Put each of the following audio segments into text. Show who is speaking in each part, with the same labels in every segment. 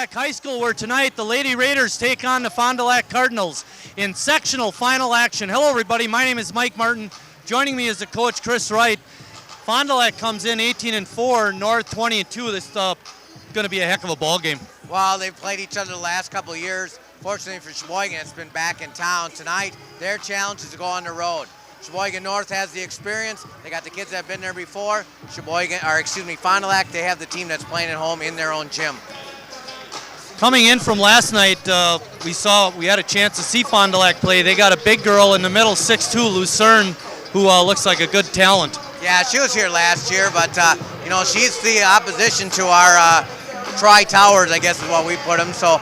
Speaker 1: Lac High School, where tonight the Lady Raiders take on the Fond du Lac Cardinals in sectional final action. Hello everybody, my name is Mike Martin. Joining me is the coach Chris Wright. Fond du Lac comes in 18-4, North 20-2. This is going to be a heck of a ball game.
Speaker 2: Well, they've played each other the last couple of years. Fortunately for Sheboygan, it's been back in town. Tonight, their challenge is to go on the road. Sheboygan North has the experience. They got the kids that have been there before. Fond du Lac, they have the team that's playing at home in their own gym.
Speaker 1: Coming in from last night, we had a chance to see Fond du Lac play. They got a big girl in the middle, 6'2", Lucerne, who looks like a good talent.
Speaker 2: Yeah, she was here last year, but she's the opposition to our Tri-Towers, I guess is what we put them. So,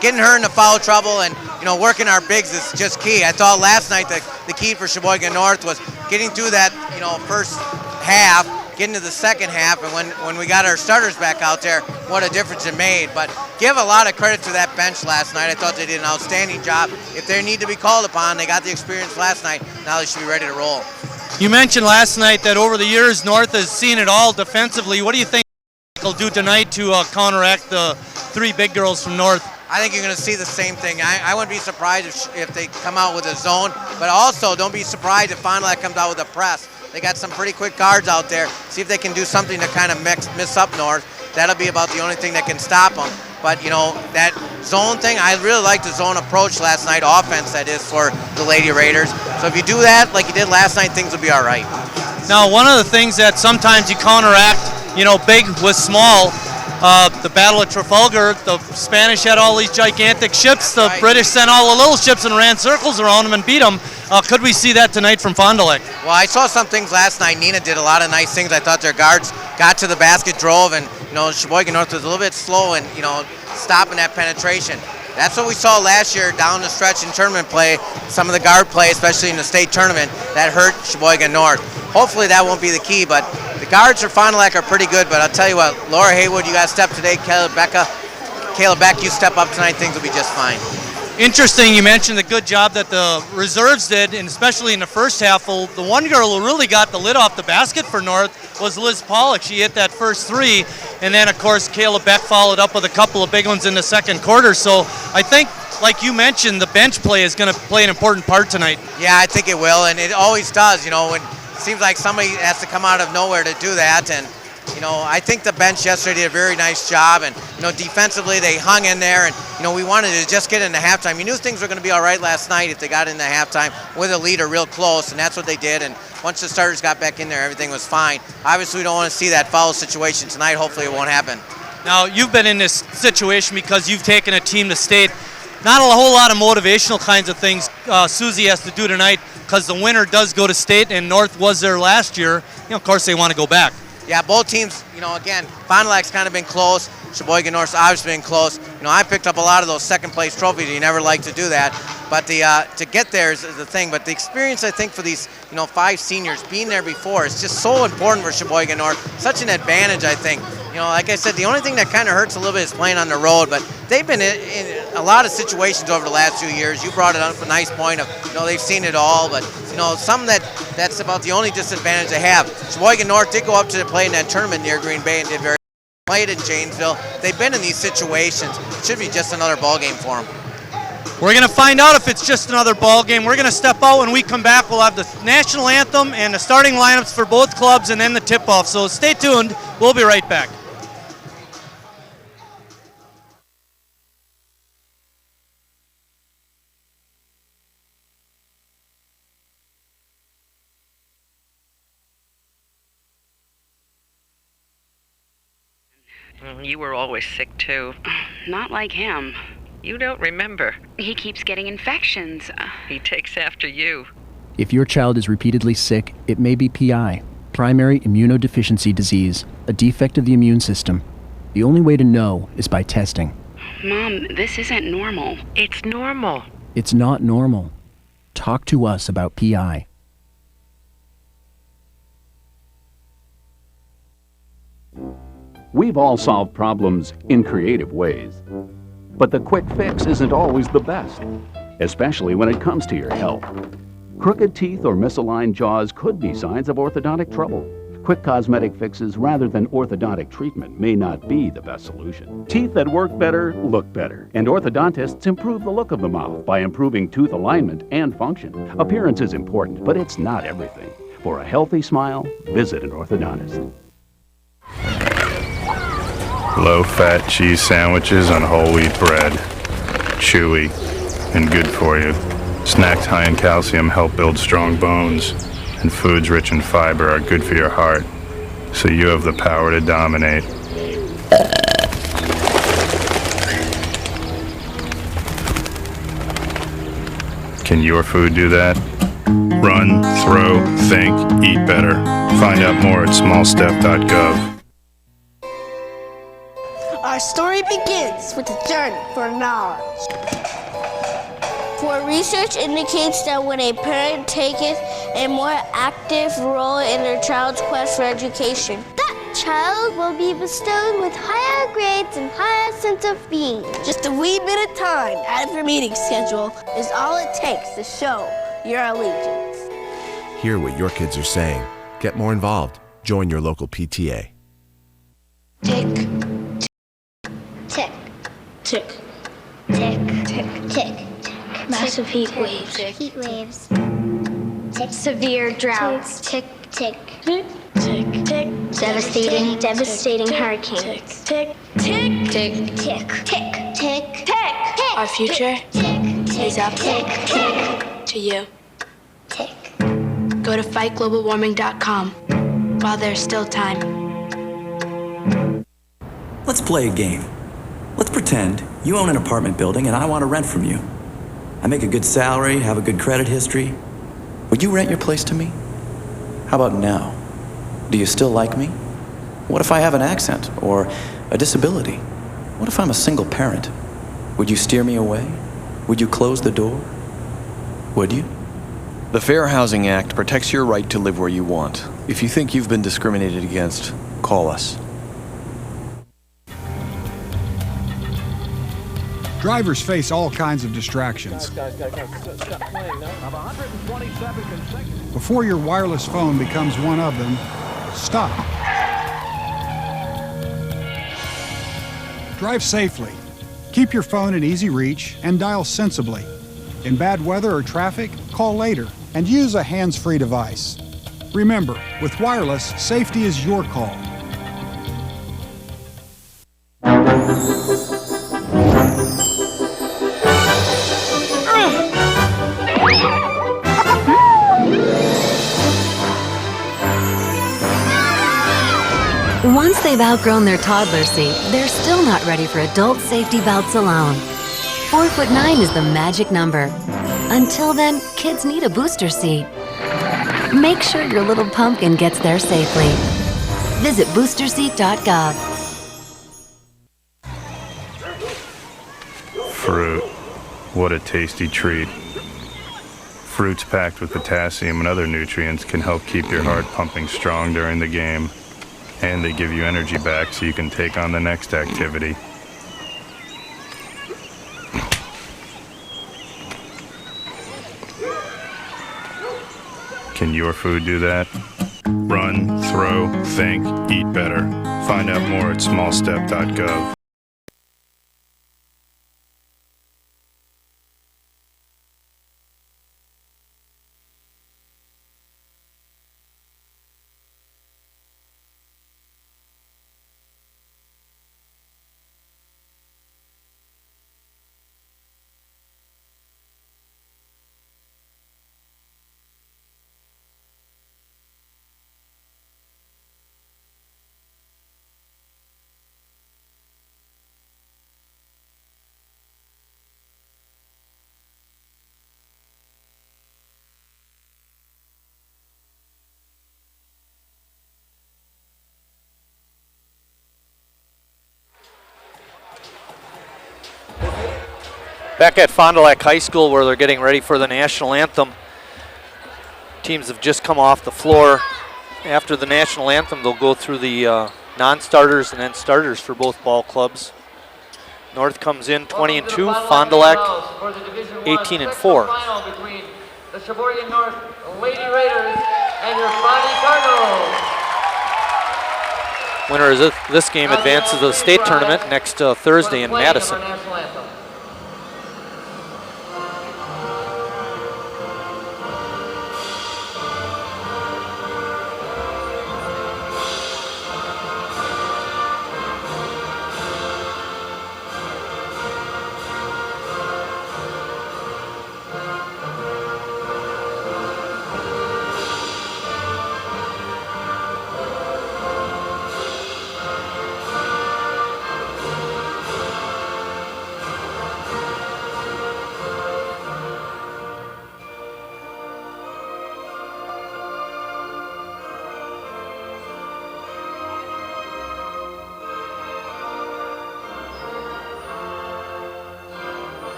Speaker 2: getting her into foul trouble and, working our bigs is just key. I thought last night the key for Sheboygan North was getting through that, first half, getting to the second half, and when we got our starters back out there, what a difference it made. But give a lot of credit to that bench last night. I thought they did an outstanding job. If they need to be called upon, they got the experience last night. Now they should be ready to roll.
Speaker 1: You mentioned last night that over the years, North has seen it all defensively. What do you think they'll do tonight to counteract the three big girls from North?
Speaker 2: I think you're going to see the same thing. I wouldn't be surprised if they come out with a zone, but also don't be surprised if Fond du Lac comes out with a press. They got some pretty quick guards out there. See if they can do something to kind of miss up North. That'll be about the only thing that can stop them. But, that zone thing, I really liked the zone approach last night, offense that is, for the Lady Raiders. So if you do that like you did last night, things will be all right.
Speaker 1: Now, one of the things that sometimes you counteract, big with small, the Battle of Trafalgar, the Spanish had all these gigantic ships. The British sent all the little ships and ran circles around them and beat them. Could we see that tonight from Fond du Lac?
Speaker 2: Well, I saw some things last night. Nina did a lot of nice things. I thought their guards got to the basket, drove, and Sheboygan North was a little bit slow and stopping that penetration. That's what we saw last year down the stretch in tournament play. Some of the guard play, especially in the state tournament, that hurt Sheboygan North. Hopefully that won't be the key, but the guards for Fond du Lac are pretty good. But I'll tell you what, Laura Haywood, you got to step today. Caleb Beck, you step up tonight. Things will be just fine.
Speaker 1: Interesting, you mentioned the good job that the reserves did, and especially in the first half. Well, the one girl who really got the lid off the basket for North was Liz Pollock. She hit that first three, and then, of course, Caleb Beck followed up with a couple of big ones in the second quarter. So I think, like you mentioned, the bench play is going to play an important part tonight.
Speaker 2: Yeah, I think it will, and it always does. When it seems like somebody has to come out of nowhere to do that, and I think the bench yesterday did a very nice job, and defensively they hung in there, and we wanted to just get into halftime. You knew things were going to be all right last night if they got into halftime with a leader real close, and that's what they did. And once the starters got back in there, everything was fine. Obviously, we don't want to see that foul situation tonight. Hopefully, it won't happen.
Speaker 1: Now, you've been in this situation because you've taken a team to state. Not a whole lot of motivational kinds of things Susie has to do tonight because the winner does go to state, and North was there last year. Of course, they want to go back.
Speaker 2: Yeah, both teams, again, Fond du Lac's kind of been close. Sheboygan North's obviously been close. I picked up a lot of those second-place trophies. You never like to do that. But to get there is the thing. But the experience, I think, for these, 5 seniors being there before is just so important for Sheboygan North. Such an advantage, I think. Like I said, the only thing that kind of hurts a little bit is playing on the road. But they've been in a lot of situations over the last few years. You brought it up a nice point of, they've seen it all. But, some that's about the only disadvantage they have. Sheboygan North did go up to play in that tournament near Green Bay and did very played in Janesville. They've been in these situations. It should be just another ball game for them.
Speaker 1: We're going to find out if it's just another ball game. We're going to step out. When we come back, we'll have the national anthem and the starting lineups for both clubs and then the tip-off. So stay tuned. We'll be right back.
Speaker 3: You were always sick, too.
Speaker 4: Not like him.
Speaker 3: You don't remember.
Speaker 4: He keeps getting infections.
Speaker 3: He takes after you.
Speaker 5: If your child is repeatedly sick, it may be PI, primary immunodeficiency disease, a defect of the immune system. The only way to know is by testing.
Speaker 4: Mom, this isn't normal.
Speaker 3: It's normal.
Speaker 5: It's not normal. Talk to us about PI.
Speaker 6: We've all solved problems in creative ways. But the quick fix isn't always the best, especially when it comes to your health. Crooked teeth or misaligned jaws could be signs of orthodontic trouble. Quick cosmetic fixes rather than orthodontic treatment may not be the best solution. Teeth that work better look better, and orthodontists improve the look of the mouth by improving tooth alignment and function. Appearance is important, but it's not everything. For a healthy smile, visit an orthodontist.
Speaker 7: Low-fat cheese sandwiches on whole wheat bread. Chewy and good for you. Snacks high in calcium help build strong bones, and foods rich in fiber are good for your heart. So you have the power to dominate. Can your food do that? Run, throw, think, eat better. Find out more at smallstep.gov.
Speaker 8: Our story begins with a journey for knowledge. For research indicates that when a parent taketh a more active role in their child's quest for education, that child will be bestowed with higher grades and higher sense of being. Just a wee bit of time out of your meeting schedule is all it takes to show your allegiance.
Speaker 9: Hear what your kids are saying. Get more involved. Join your local PTA.
Speaker 8: Tick. Tick. Tick. Tick. Tick. Tick. Massive heat waves.
Speaker 10: Heat waves. Tick. Severe droughts. Tick. Tick.
Speaker 8: Tick. Tick. Tick.
Speaker 10: Devastating hurricanes.
Speaker 8: Tick. Tick.
Speaker 10: Tick. Tick. Tick.
Speaker 8: Tick. Tick. Our future is up to you.
Speaker 10: Tick.
Speaker 8: Go to fightglobalwarming.com while there's still time.
Speaker 11: Let's play a game. Let's pretend you own an apartment building and I want to rent from you. I make a good salary, have a good credit history. Would you rent your place to me? How about now? Do you still like me? What if I have an accent or a disability? What if I'm a single parent? Would you steer me away? Would you close the door? Would you?
Speaker 12: The Fair Housing Act protects your right to live where you want. If you think you've been discriminated against, call us.
Speaker 13: Drivers face all kinds of distractions. Before your wireless phone becomes one of them, stop. Drive safely. Keep your phone in easy reach and dial sensibly. In bad weather or traffic, call later and use a hands-free device. Remember, with wireless, safety is your call.
Speaker 14: Once they've outgrown their toddler seat, they're still not ready for adult safety belts alone. 4'9" is the magic number. Until then, kids need a booster seat. Make sure your little pumpkin gets there safely. Visit boosterseat.gov.
Speaker 7: Fruit. What a tasty treat. Fruits packed with potassium and other nutrients can help keep your heart pumping strong during the game. And they give you energy back so you can take on the next activity. Can your food do that? Run, throw, think, eat better. Find out more at smallstep.gov.
Speaker 15: Back at Fond du Lac High School where they're getting ready for the national anthem. Teams have just come off the floor. After the national anthem, they'll go through the non-starters and then starters for both ball clubs. North comes in 20-2, Fond du Lac 18-4.
Speaker 16: Final between the Sheboygan North Lady Raiders and your Bonnie Cardinals.
Speaker 15: Winner of this game advances to the state tournament next Thursday in Madison.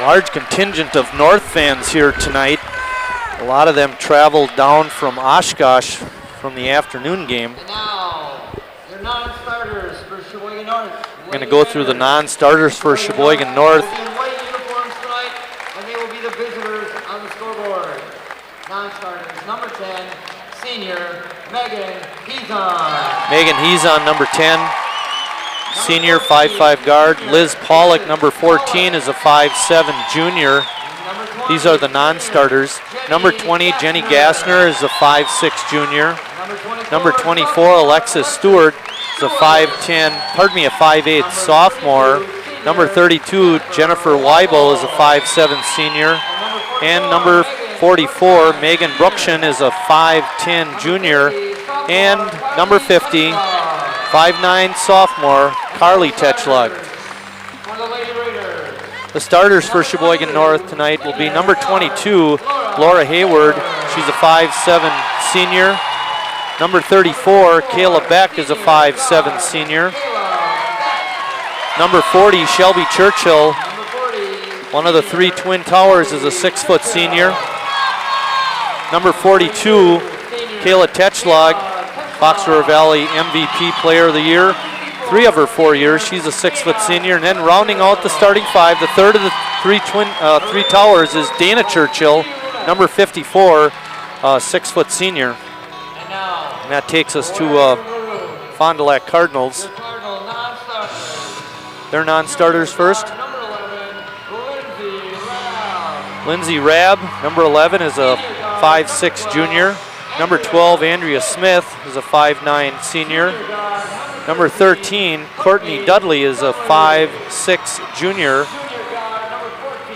Speaker 15: Large contingent of North fans here tonight. A lot of them traveled down from Oshkosh from the afternoon game.
Speaker 16: Now, your non-starters for Sheboygan North.
Speaker 15: We're going to go through the non-starters for Sheboygan North.
Speaker 16: Will be in white uniforms tonight, and they will be the visitors on the scoreboard. Non-starters, number 10, senior Megan Heason.
Speaker 15: Megan Heason, number 10. Senior 5'5" guard. Liz Pollock, number 14, is a 5'7" junior. These are the non-starters. Number 20, Jenny Gassner, is a 5'6" junior. Number 24, Alexis Stewart, is a 5'8" sophomore. Number 32, Jennifer Weibel, is a 5'7" senior. And number 44, Megan Brookshon, is a 5'10" junior. And number 50, 5'9" sophomore, Carly Tetschlag. The starters for Sheboygan North tonight will be number 22, Laura Hayward. She's a 5'7" senior. Number 34, Kayla Beck, is a 5'7" senior. Number 40, Shelby Churchill, one of the three Twin Towers, is a 6' senior. Number 42, Kayla Tetschlag, Fox River Valley MVP Player of the Year. 3 of her 4 years, she's a 6' senior. And then rounding out the starting 5, the third of the three Towers is Dana Churchill, number 54, 6' senior. And that takes us to Fond du Lac Cardinals. Their non-starters first. Lindsay Rabb, number 11, is a 5'6" junior. Number 12, Andrea Smith, is a 5'9" senior. Number 13, Courtney Dudley, is a 5'6" junior.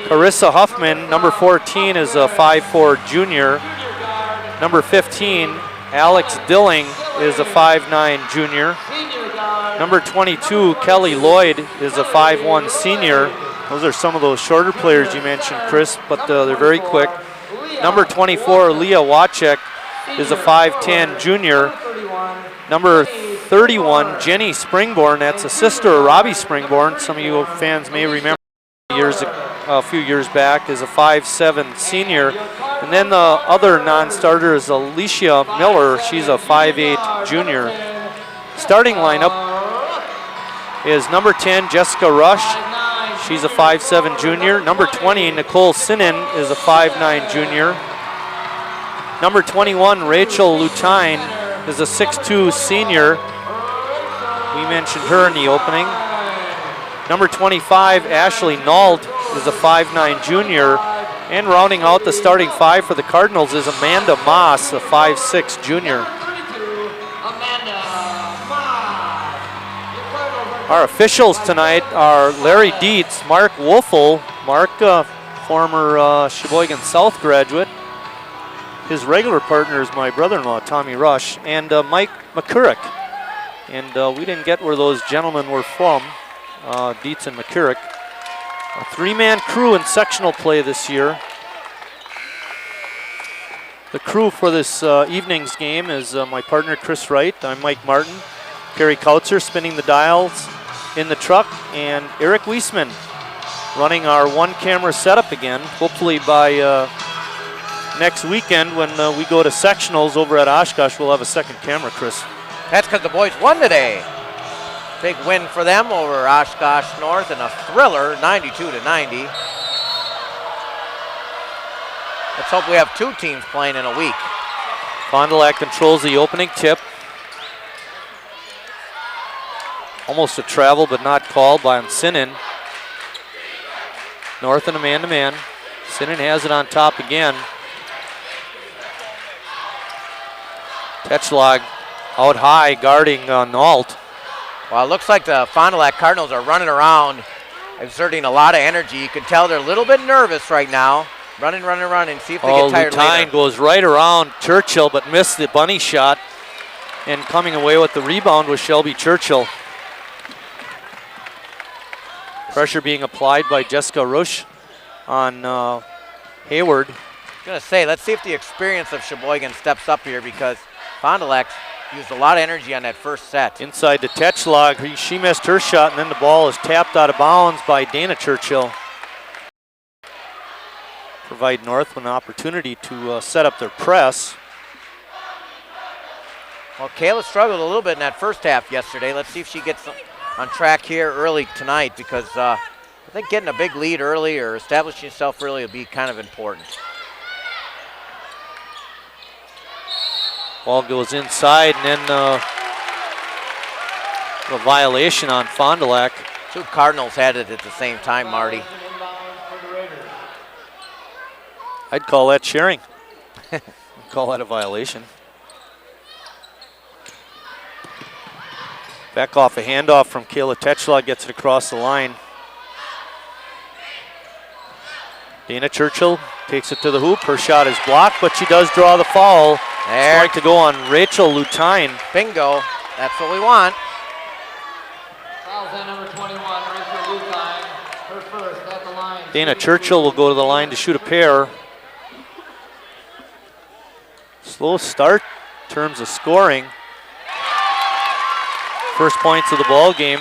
Speaker 15: Carissa Huffman, number 14, is a 5'4" junior. Number 15, Alex Dilling, is a 5'9" junior. Number 22, Kelly Lloyd, is a 5'1" senior. Those are some of those shorter players you mentioned, Chris, but they're very quick. Number 24, Leah Wachek, is a 5'10" junior. Number 31, Jenny Springborn, that's a sister of Robbie Springborn. Some of you fans may remember a few years back, is a 5'7" senior. And then the other non-starter is Alicia Miller. She's a 5'8" junior. Starting lineup is number 10, Jessica Rush. She's a 5'7" junior. Number 20, Nicole Sinnen, is a 5'9" junior. Number 21, Rachel Lutine, is a 6'2" senior. We mentioned her in the opening. Number 25, Ashley Nault, is a 5'9" junior. And rounding out the starting 5 for the Cardinals is Amanda Moss, a 5'6" junior. Our officials tonight are Larry Dietz, Mark Wolfel, Mark, former Sheboygan South graduate. His regular partner is my brother-in-law, Tommy Rush, and Mike McCurrick. And we didn't get where those gentlemen were from, Dietz and McCurrick. A 3-man crew in sectional play this year. The crew for this evening's game is my partner, Chris Wright. I'm Mike Martin. Kerry Kautzer spinning the dials in the truck, and Eric Wiesman running our one-camera setup again. Hopefully by next weekend when we go to sectionals over at Oshkosh, we'll have a second camera, Chris.
Speaker 2: That's because the boys won today. Big win for them over Oshkosh North and a thriller, 92-90. Let's hope we have 2 teams playing in a week.
Speaker 15: Fond du Lac controls the opening tip. Almost a travel, but not called by Sinnen. North and a man-to-man. Sinnen has it on top again. Tetschlag out high, guarding Nault.
Speaker 2: Well, it looks like the Fond du Lac Cardinals are running around, exerting a lot of energy. You can tell they're a little bit nervous right now. Running, see if they get tired later.
Speaker 15: Goes right around Churchill, but missed the bunny shot. And coming away with the rebound was Shelby Churchill. Pressure being applied by Jessica Rush on Hayward.
Speaker 2: I was going to say, let's see if the experience of Sheboygan steps up here, because Fond du Lac used a lot of energy on that first set.
Speaker 15: Inside the Tetschlag, she missed her shot, and then the ball is tapped out of bounds by Dana Churchill. Provide North an opportunity to set up their press.
Speaker 2: Well, Kayla struggled a little bit in that first half yesterday. Let's see if she gets on track here early tonight, because I think getting a big lead early or establishing yourself early will be kind of important.
Speaker 15: Ball goes inside, and then a violation on Fond du Lac.
Speaker 2: 2 Cardinals had it at the same time, Marty.
Speaker 15: I'd call that sharing. I'd call that a violation. Back off a handoff from Kayla Tetschlag, gets it across the line. Dana Churchill takes it to the hoop. Her shot is blocked, but she does draw the foul.
Speaker 2: There.
Speaker 15: Strike to go on Rachel Lutine.
Speaker 2: Bingo. That's what we want.
Speaker 16: Fouls at number 21, Rachel Lutine. Her first at the line.
Speaker 15: Dana Churchill will go to the line to shoot a pair. Slow start in terms of scoring. First points of the ball game.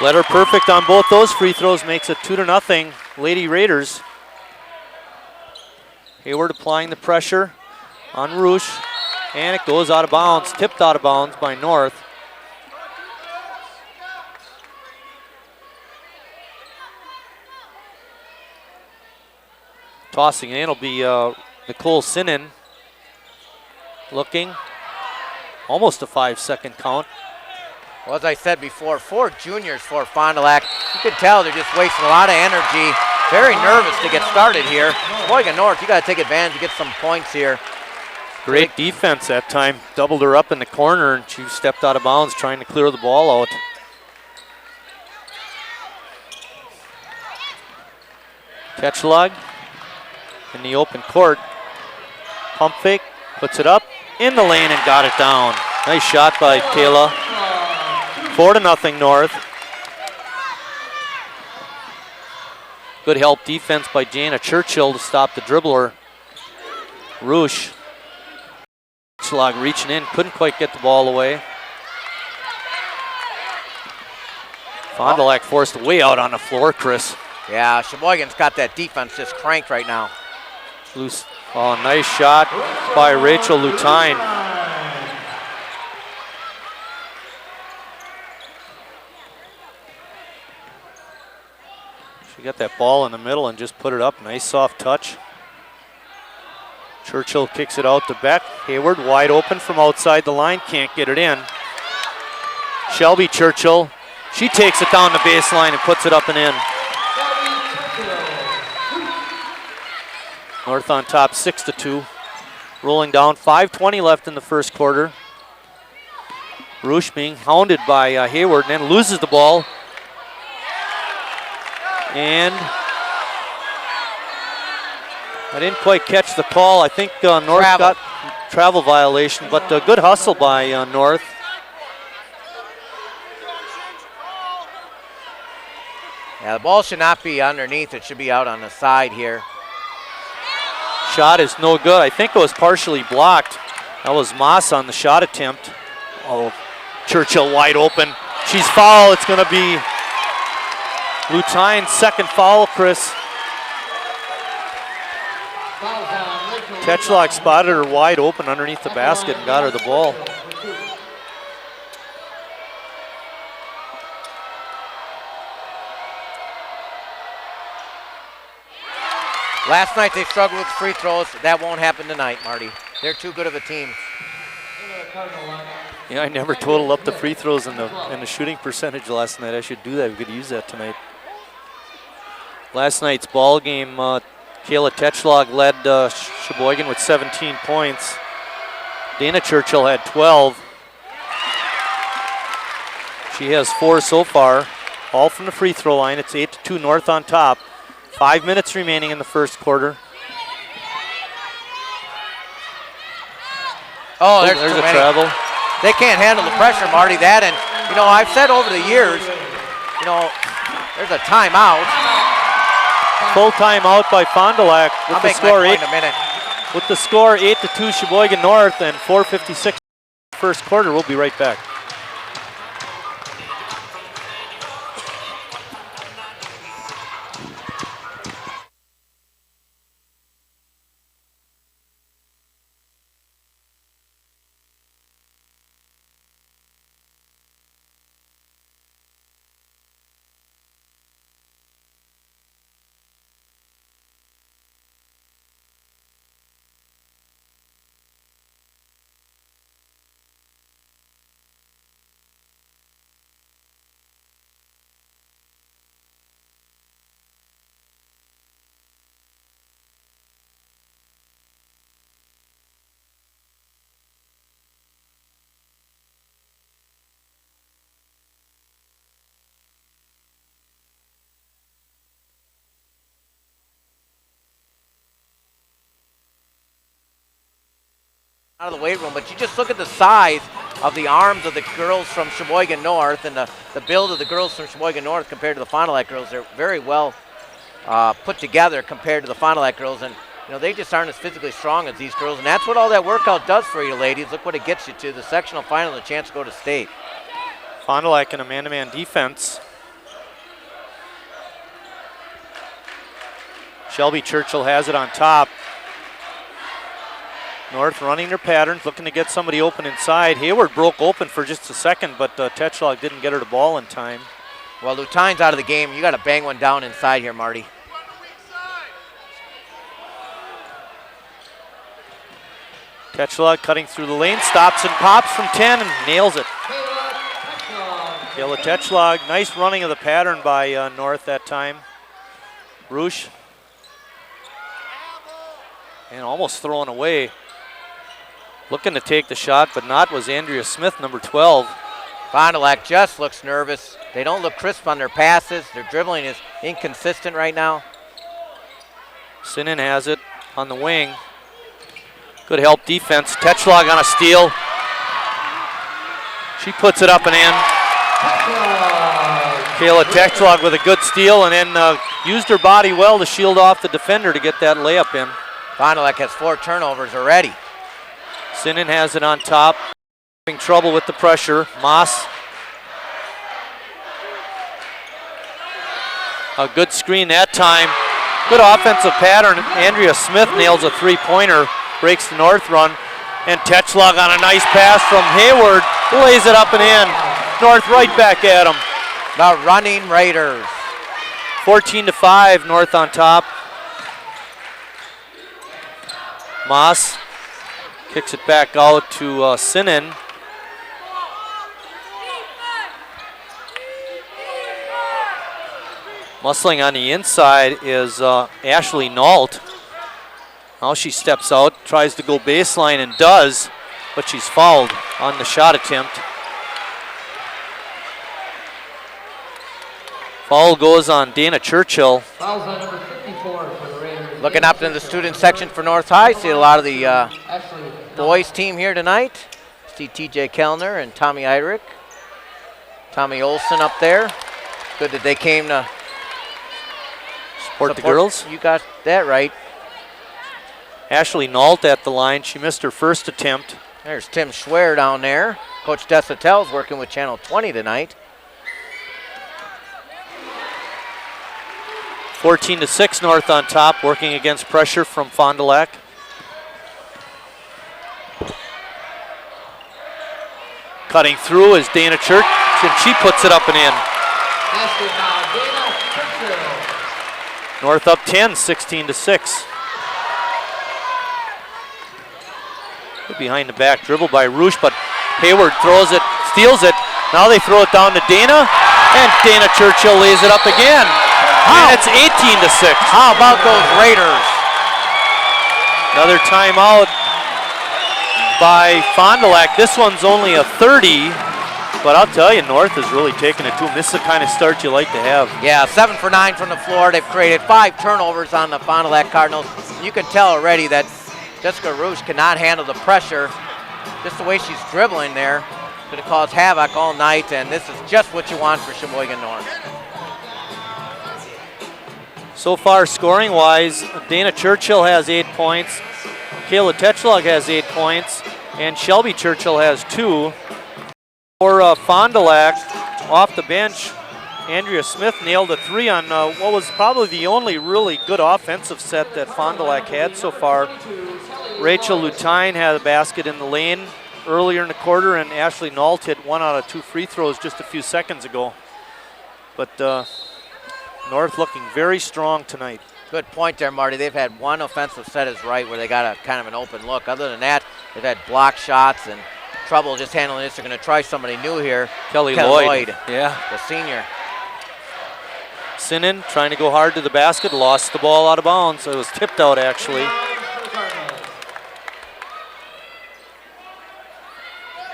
Speaker 15: Letter perfect on both those free throws, makes it 2-0 Lady Raiders. Hayward applying the pressure on Roosh, and it goes out of bounds, tipped out of bounds by North. Tossing in will be Nicole Sinnen. Looking, almost a 5-second count.
Speaker 2: Well, as I said before, 4 juniors for Fond du Lac. You can tell they're just wasting a lot of energy. Very nervous to get started here. Sheboygan North, you got to take advantage to get some points here.
Speaker 15: Great defense that time. Doubled her up in the corner, and she stepped out of bounds trying to clear the ball out. Tetschlag in the open court. Pump fake, puts it up in the lane and got it down. Nice shot by Kayla. 4-0 North. Good help defense by Jana Churchill to stop the dribbler. Roosh. Tetschlag reaching in, couldn't quite get the ball away. Fond du Lac forced way out on the floor, Chris.
Speaker 2: Yeah, Sheboygan's got that defense just cranked right now.
Speaker 15: Loose. Oh, nice shot by Rachel Lutine. She got that ball in the middle and just put it up. Nice soft touch. Churchill kicks it out to Beck. Hayward wide open from outside the line. Can't get it in. Shelby Churchill. She takes it down the baseline and puts it up and in. North on top 6-2. Rolling down. 5:20 left in the first quarter. Roosh being hounded by Hayward and then loses the ball. And I didn't quite catch the call. I think North got travel violation, but good hustle by North.
Speaker 2: Yeah, the ball should not be underneath. It should be out on the side here.
Speaker 15: Shot is no good. I think it was partially blocked. That was Moss on the shot attempt. Oh, Churchill wide open. She's fouled. It's going to be Lutine's second foul, Chris. Tetschlag spotted her wide open underneath the basket and got her the ball.
Speaker 2: Last night they struggled with free throws. That won't happen tonight, Marty. They're too good of a team.
Speaker 15: Yeah, I never totaled up the free throws and the shooting percentage last night. I should do that. We could use that tonight. Last night's ball game, Kayla Tetschlag led Sheboygan with 17 points. Dana Churchill had 12. She has 4 so far, all from the free throw line. It's 8-2 North on top. 5 minutes remaining in the first quarter.
Speaker 2: Oh, there's
Speaker 15: a
Speaker 2: too many.
Speaker 15: travel.
Speaker 2: They can't handle the pressure, Marty. That, and you know, I've said over the years, you know, there's a timeout.
Speaker 15: Full timeout by Fond du Lac with the score 8.
Speaker 2: In a minute.
Speaker 15: With the score 8-2 Sheboygan North and 4:56 first quarter. We'll be right back.
Speaker 2: Out of the weight room, but you just look at the size of the arms of the girls from Sheboygan North and the build of the girls from Sheboygan North compared to the Fond du Lac girls. They're very well put together compared to the Fond du Lac girls, and you know, they just aren't as physically strong as these girls, and that's what all that workout does for you ladies. Look what it gets you to the sectional final and a chance to go to state.
Speaker 15: Fond du Lac in a man-to-man defense. Shelby Churchill has it on top. North running their patterns, looking to get somebody open inside. Hayward broke open for just a second, but Tetschlag didn't get her the ball in time.
Speaker 2: Well, Lutine's out of the game. You got to bang one down inside here, Marty.
Speaker 15: Tetschlag cutting through the lane, stops and pops from 10 and nails it. Kayla Tetschlag, nice running of the pattern by North that time. Roosh. And almost thrown away. Looking to take the shot, but not was Andrea Smith, number 12.
Speaker 2: Fond du Lac just looks nervous. They don't look crisp on their passes. Their dribbling is inconsistent right now.
Speaker 15: Sinan has it on the wing. Good help defense. Tetschlag on a steal. She puts it up and in. Kayla Tetschlag with a good steal and then used her body well to shield off the defender to get that layup in.
Speaker 2: Fond du Lac has 4 turnovers already.
Speaker 15: Sinan has it on top. Having trouble with the pressure. Moss. A good screen that time. Good offensive pattern. Andrea Smith nails a 3-pointer. Breaks the North run. And Tetschlag on a nice pass from Hayward. Lays it up and in. North right back at him.
Speaker 2: The running Raiders.
Speaker 15: 14-5, North on top. Moss kicks it back out to Sinan. Muscling on the inside is Ashley Nault. Now she steps out, tries to go baseline and does, but she's fouled on the shot attempt. Foul goes on Dana Churchill.
Speaker 16: Fouls on number 54 for the Raiders.
Speaker 2: Looking up in the student section for North High, see a lot of the boys team here tonight. See TJ Kellner and Tommy Eidrich. Tommy Olson up there. Good that they came to
Speaker 15: Support the girls.
Speaker 2: You got that right.
Speaker 15: Ashley Nault at the line. She missed her first attempt.
Speaker 2: There's Tim Schwer down there. Coach Desautel's working with Channel 20 tonight.
Speaker 15: 14-6 North on top, working against pressure from Fond du Lac. Cutting through is Dana Church, and she puts it up and in. North up 10, 16-6. Behind the back, dribble by Roosh, but Hayward throws it, steals it. Now they throw it down to Dana, and Dana Churchill lays it up again. And it's 18-6.
Speaker 2: How about those Raiders?
Speaker 15: Another timeout by Fond du Lac. This one's only a 30, but I'll tell you, North is really taking it to them. This is the kind of start you like to have.
Speaker 2: Yeah, 7 for 9 from the floor. They've created 5 turnovers on the Fond du Lac Cardinals. You can tell already that Jessica Roosh cannot handle the pressure. Just the way she's dribbling there could have caused havoc all night, and this is just what you want for Sheboygan North.
Speaker 15: So far, scoring-wise, Dana Churchill has 8 points, Kayla Tetchlog has 8 points, and Shelby Churchill has 2. For Fond du Lac, off the bench, Andrea Smith nailed a 3 on what was probably the only really good offensive set that Fond du Lac had so far. Rachel Lutine had a basket in the lane earlier in the quarter, and Ashley Nault hit 1 out of 2 free throws just a few seconds ago. But North looking very strong tonight.
Speaker 2: Good point there, Marty. They've had one offensive set is right where they got a kind of an open look. Other than that, they've had block shots and trouble just handling this. They're going to try somebody new here.
Speaker 15: Kelly Lloyd. Yeah.
Speaker 2: The senior.
Speaker 15: Sinan trying to go hard to the basket, lost the ball out of bounds. It was tipped out actually.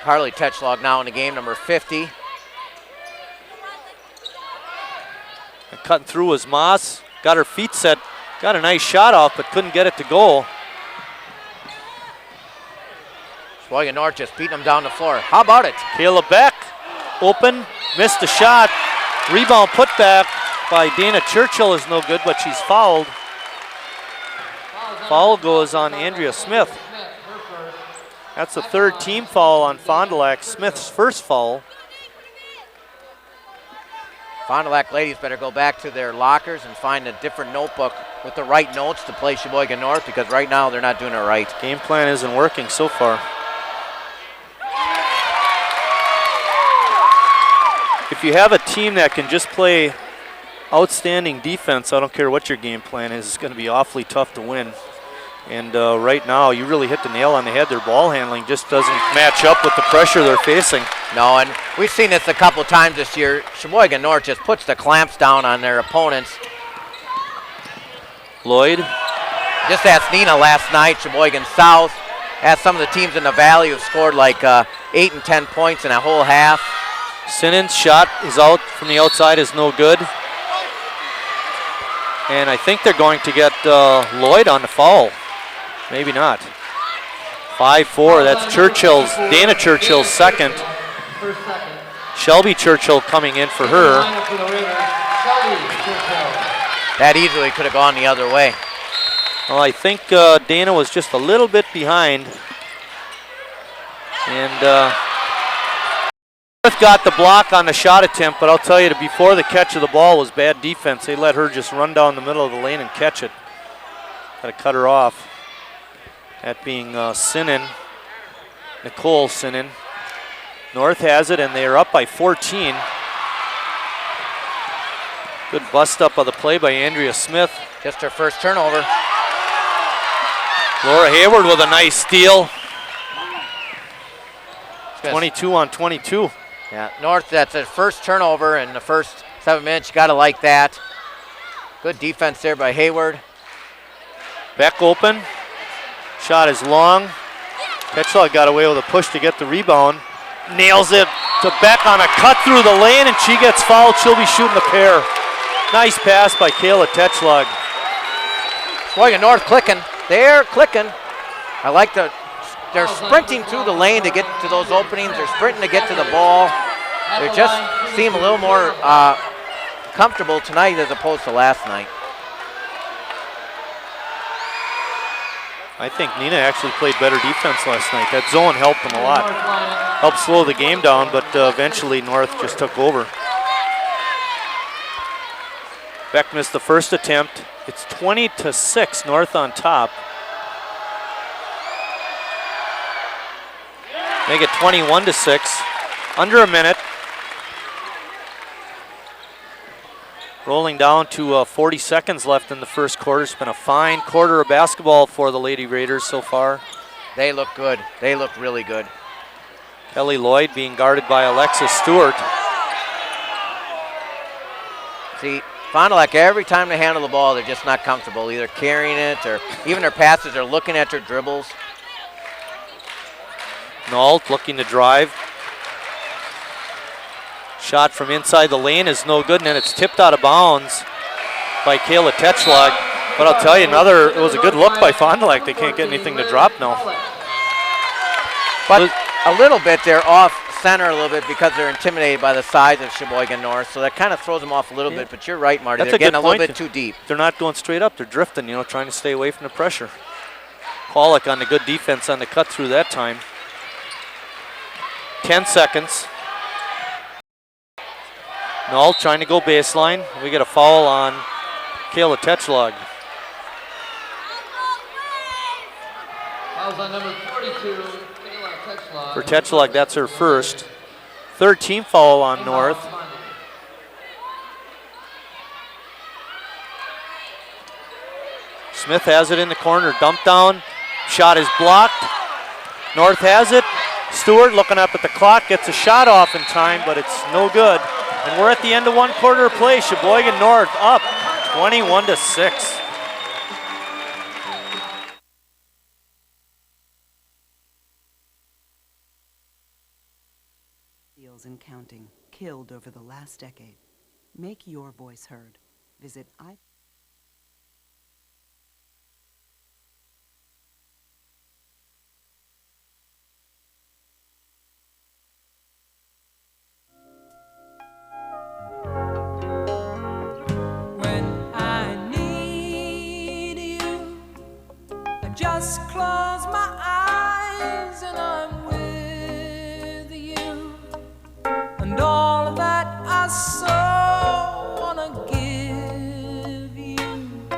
Speaker 2: Harley Tetchlog now in the game, number 50.
Speaker 15: And cutting through was Moss. Got her feet set. Got a nice shot off, but couldn't get it to go.
Speaker 2: Sheboygan North just beating them down the floor. How about it?
Speaker 15: Kayla Beck, open, missed the shot. Rebound put back by Dana Churchill is no good, but she's fouled. Foul goes on Andrea Smith. That's the 3rd team foul on Fond du Lac. Smith's first foul.
Speaker 2: Fond du Lac ladies better go back to their lockers and find a different notebook with the right notes to play Sheboygan North, because right now they're not doing it right.
Speaker 15: Game plan isn't working so far. If you have a team that can just play outstanding defense, I don't care what your game plan is, it's going to be awfully tough to win. And right now, you really hit the nail on the head. Their ball handling just doesn't match up with the pressure they're facing.
Speaker 2: No, and we've seen this a couple times this year. Sheboygan North just puts the clamps down on their opponents.
Speaker 15: Lloyd.
Speaker 2: Just asked Nina last night, Sheboygan South. Asked some of the teams in the Valley who've scored like 8 and 10 points in a whole half.
Speaker 15: Sinan's shot is out from the outside, is no good. And I think they're going to get Lloyd on the foul. Maybe not. 5-4, that's Churchill's, Dana Churchill's second. Shelby Churchill coming in for her.
Speaker 2: That easily could have gone the other way.
Speaker 15: Well, I think Dana was just a little bit behind. And Smith got the block on the shot attempt, but I'll tell you, before the catch of the ball was bad defense. They let her just run down the middle of the lane and catch it. Got to cut her off. That being Sinan, Nicole Sinan. North has it, and they are up by 14. Good bust up of the play by Andrea Smith.
Speaker 2: Just her first turnover.
Speaker 15: Laura Hayward with a nice steal. 22 on 22.
Speaker 2: Yeah, North, that's her first turnover in the first 7 minutes. You got to like that. Good defense there by Hayward.
Speaker 15: Beck open. Shot is long. Tetchlog got away with a push to get the rebound. Nails it to Beck on a cut through the lane, and she gets fouled. She'll be shooting a pair. Nice pass by Kayla Tetchlog.
Speaker 2: Sheboygan North clicking. They're clicking. I like they're sprinting through the lane to get to those openings. They're sprinting to get to the ball. They just seem a little more comfortable tonight as opposed to last night.
Speaker 15: I think Nina actually played better defense last night. That zone helped them a lot. Helped slow the game down, but eventually North just took over. Beck missed the first attempt. It's 20-6, North on top. Make it 21-6. Under a minute. Rolling down to 40 seconds left in the first quarter. It's been a fine quarter of basketball for the Lady Raiders so far.
Speaker 2: They look good. They look really good.
Speaker 15: Kelly Lloyd being guarded by Alexis Stewart.
Speaker 2: See, Fond du Lac, every time they handle the ball, they're just not comfortable, either carrying it or even their passes are looking at their dribbles.
Speaker 15: Nault looking to drive. Shot from inside the lane is no good, and then it's tipped out of bounds by Kayla Tetschlag. But I'll tell you, it was a good look by Fond du Lac. They can't get anything to drop now.
Speaker 2: But a little bit, they're off center a little bit because they're intimidated by the size of Sheboygan North, so that kind of throws them off a little bit. But you're right, Marty. They're getting a little bit too deep.
Speaker 15: They're not going straight up. They're drifting, trying to stay away from the pressure. Pollock on the good defense on the cut through that time. 10 seconds. Nault trying to go baseline. We get a foul on Kayla Tetschlag.
Speaker 16: Fouls on number 42, Kayla Tetschlag.
Speaker 15: For Tetschlag, that's her first. Third team foul on North. Smith has it in the corner, dump down. Shot is blocked. North has it. Stewart looking up at the clock, gets a shot off in time, but it's no good. And we're at the end of one quarter of play. Sheboygan North up 21-6.
Speaker 17: And counting killed over the last decade. Make your voice heard. Visit
Speaker 18: When I need you, I just close my eyes and I'm with you. And all that I so wanna give you,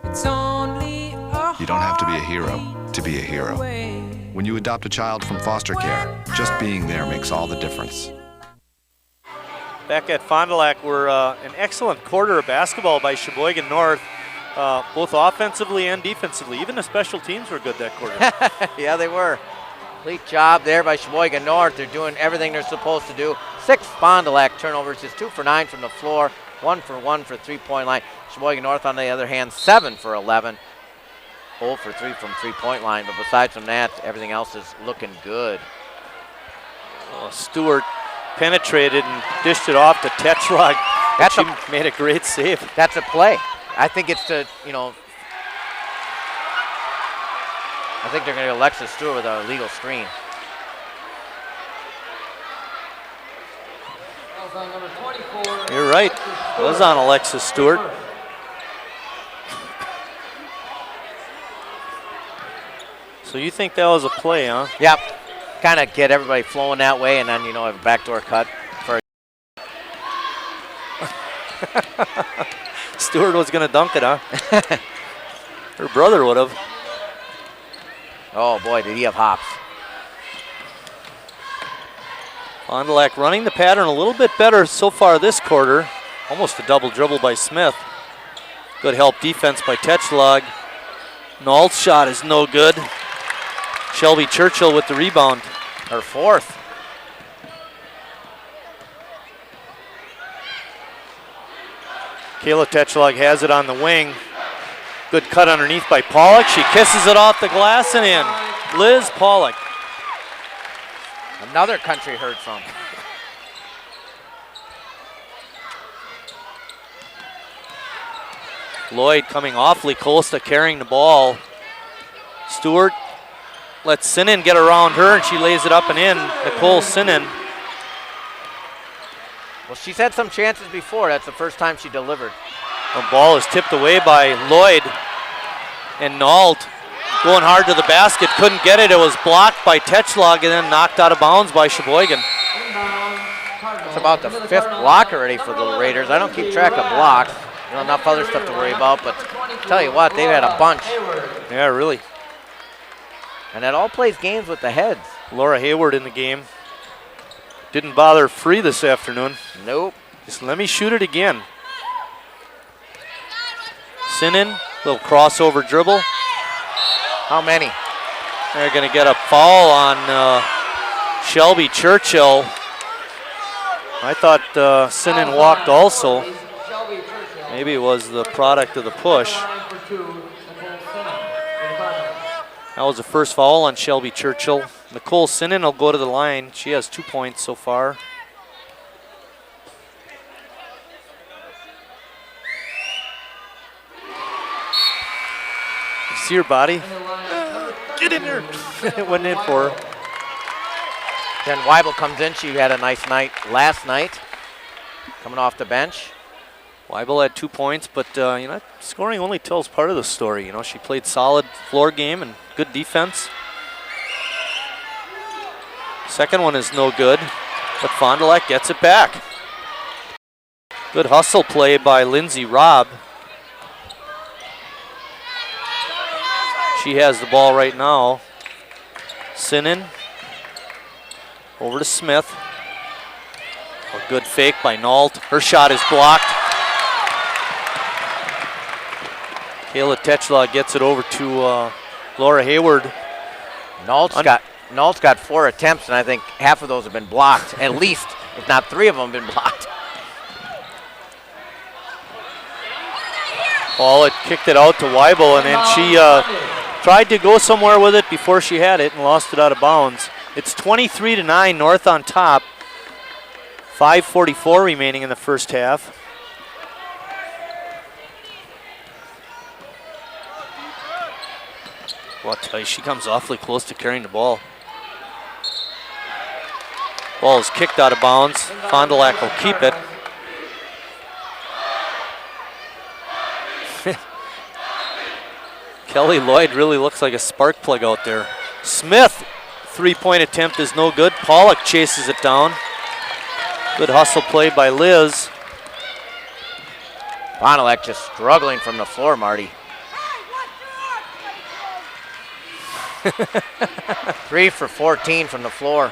Speaker 18: it's only a
Speaker 9: You don't have to be a hero to be a hero. When you adopt a child from foster care, just being there makes all the difference.
Speaker 15: Back at Fond du Lac, we're an excellent quarter of basketball by Sheboygan North, both offensively and defensively. Even the special teams were good that quarter.
Speaker 2: Yeah, they were. Complete job there by Sheboygan North. They're doing everything they're supposed to do. 6 Fond du Lac turnovers, just 2 for 9 from the floor, 1 for 1 for three-point line. Sheboygan North, on the other hand, 7 for 11, 0 for 3 from three-point line. But besides from that, everything else is looking good.
Speaker 15: Stewart penetrated and dished it off to Tetschlag. She made a great save.
Speaker 2: That's a play. I think it's I think they're going to get Alexis Stewart with a legal screen.
Speaker 16: Fouls on number 24.
Speaker 15: You're right. It was on Alexis Stewart. So you think that was a play, huh?
Speaker 2: Yep. Kind of get everybody flowing that way, and then, have a backdoor cut for
Speaker 15: Stewart was going to dunk it, huh? Her brother would have.
Speaker 2: Oh, boy, did he have hops.
Speaker 15: Fond du Lac running the pattern a little bit better so far this quarter. Almost a double dribble by Smith. Good help defense by Tetschlag. Nault's shot is no good. Shelby Churchill with the rebound.
Speaker 2: Her fourth.
Speaker 15: Kayla Tetschlag has it on the wing. Good cut underneath by Pollock. She kisses it off the glass and in. Liz Pollock.
Speaker 2: Another country heard from.
Speaker 15: Lloyd coming awfully close to carrying the ball. Stewart lets Sinnen get around her, and she lays it up and in. Nicole Sinnen.
Speaker 2: Well, she's had some chances before. That's the first time she delivered.
Speaker 15: The ball is tipped away by Lloyd, and Nault going hard to the basket, couldn't get it. It was blocked by Tetschlag and then knocked out of bounds by Sheboygan.
Speaker 2: It's about the 5th block already for the Raiders. I don't keep track of blocks. Enough other stuff to worry about, but tell you what, they've had a bunch.
Speaker 15: Yeah, really.
Speaker 2: And that all plays games with the heads.
Speaker 15: Laura Hayward in the game. Didn't bother Free this afternoon.
Speaker 2: Nope.
Speaker 15: Just let me shoot it again. Sinan, little crossover dribble.
Speaker 2: How many?
Speaker 15: They're going to get a foul on Shelby Churchill. I thought Sinan walked also. Maybe it was the product of the push. That was the first foul on Shelby Churchill. Nicole Sinan will go to the line. She has 2 points so far. You see her body? Get in there. It went in for her.
Speaker 2: Jen Weibel comes in. She had a nice night last night, coming off the bench.
Speaker 15: Weibel had 2 points, but scoring only tells part of the story. She played solid floor game and good defense. Second one is no good, but Fond du Lac gets it back. Good hustle play by Lindsay Robb. She has the ball right now. Sinan over to Smith. A good fake by Nault. Her shot is blocked. Kayla Tetschlag gets it over to Laura Hayward.
Speaker 2: Nault's got 4 attempts, and I think half of those have been blocked. At least, if not 3 of them have been blocked.
Speaker 15: Paul kicked it out to Weibel, and then she tried to go somewhere with it before she had it and lost it out of bounds. It's 23-9, North on top. 5:44 remaining in the first half. Well, I'll tell you, she comes awfully close to carrying the ball. Ball is kicked out of bounds. Fond du Lac will keep it. Kelly Lloyd really looks like a spark plug out there. Smith, 3-point attempt is no good. Pollock chases it down. Good hustle play by Liz.
Speaker 2: Fond du Lac just struggling from the floor, Marty. 3 for 14 from the floor.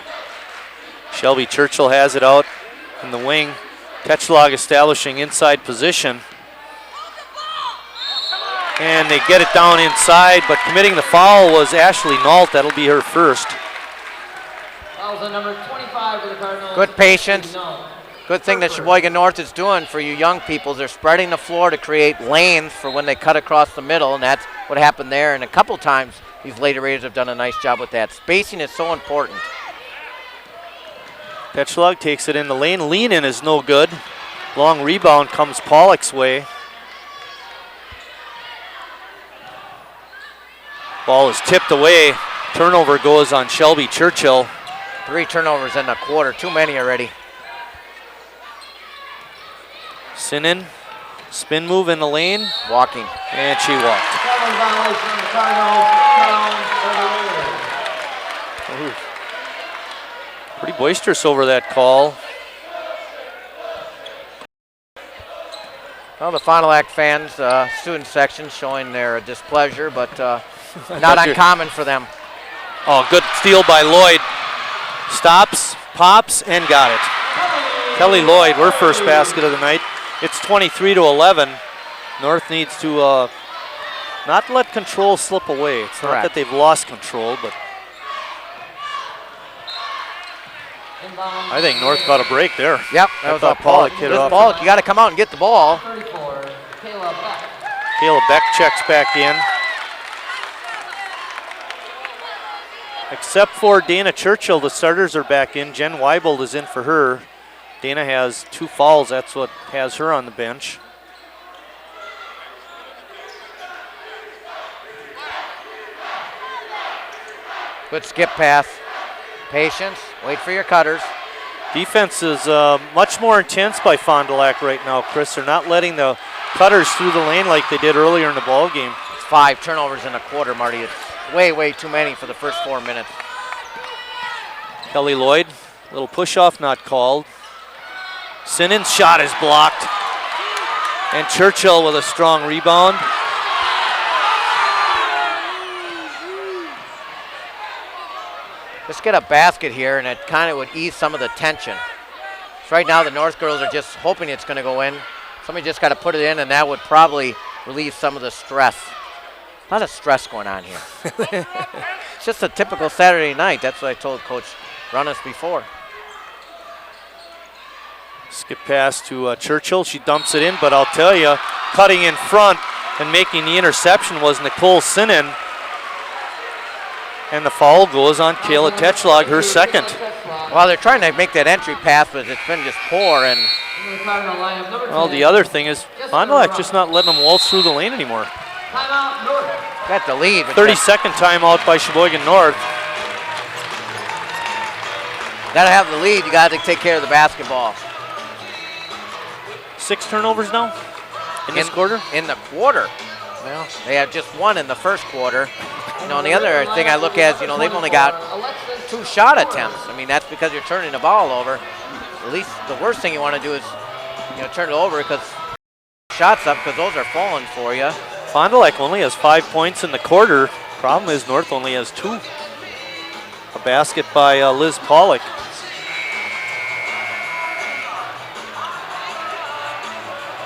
Speaker 15: Shelby Churchill has it out in the wing. Tetschlag establishing inside position. And they get it down inside, but committing the foul was Ashley Nault. That'll be her first.
Speaker 16: Fouls on number 25 for the Cardinals.
Speaker 2: Good patience. Good thing that Sheboygan North is doing for you young people. They're spreading the floor to create lanes for when they cut across the middle, and that's what happened there. And a couple times, these Lady Raiders have done a nice job with that. Spacing is so important.
Speaker 15: Tetschlag takes it in the lane. Lean in is no good. Long rebound comes Pollock's way. Ball is tipped away. Turnover goes on Shelby Churchill.
Speaker 2: 3 turnovers in the quarter. Too many already.
Speaker 15: Sinan, spin move in the lane.
Speaker 2: Walking.
Speaker 15: And she walked. Ooh. Pretty boisterous over that call.
Speaker 2: Well, the Fond du Lac fans, student section showing their displeasure, but not uncommon for them.
Speaker 15: Oh, good steal by Lloyd. Stops, pops, and got it. Kelly Lloyd, her first basket of the night. It's 23-11. North needs to not let control slip away. It's not that they've lost control, but I think North got a break there.
Speaker 2: Yep, that was Pollock hit it off. Pollock, you got to come out and get the ball.
Speaker 16: 34, Kayla Beck.
Speaker 15: Kayla Beck checks back in. Except for Dana Churchill, the starters are back in. Jen Weibel is in for her. Dana has 2 fouls. That's what has her on the bench.
Speaker 2: Good skip pass. Patience. Wait for your cutters.
Speaker 15: Defense is much more intense by Fond du Lac right now, Chris. They're not letting the cutters through the lane like they did earlier in the ball game.
Speaker 2: It's 5 turnovers in a quarter, Marty. It's way, way too many for the first 4 minutes.
Speaker 15: Kelly Lloyd, little push-off not called. Sinan's shot is blocked. And Churchill with a strong rebound.
Speaker 2: Just get a basket here, and it kind of would ease some of the tension. So right now, the North girls are just hoping it's going to go in. Somebody just got to put it in, and that would probably relieve some of the stress. A lot of stress going on here. It's just a typical Saturday night. That's what I told Coach Runnis before.
Speaker 15: Skip pass to Churchill. She dumps it in, but I'll tell you, cutting in front and making the interception was Nicole Sinan. And the foul goes on Kayla Tetchlog, her second.
Speaker 2: Well, they're trying to make that entry pass, but it's been just poor. And
Speaker 15: well, the other thing is Fond du Lac just not letting them waltz through the lane anymore.
Speaker 2: Got the lead.
Speaker 15: 32nd timeout by Sheboygan North.
Speaker 2: Got to have the lead. You got to take care of the basketball.
Speaker 15: 6 turnovers now in this quarter?
Speaker 2: In the quarter. Well, they have just one in the first quarter. You know, and the other thing I look at is, you know, they've only got 2 shot attempts. I mean, that's because you're turning the ball over. At least the worst thing you want to do is, you know, turn it over because shots up because those are falling for you.
Speaker 15: Fond du Lac only has 5 points in the quarter. Problem is North only has 2. A basket by Liz Pollock.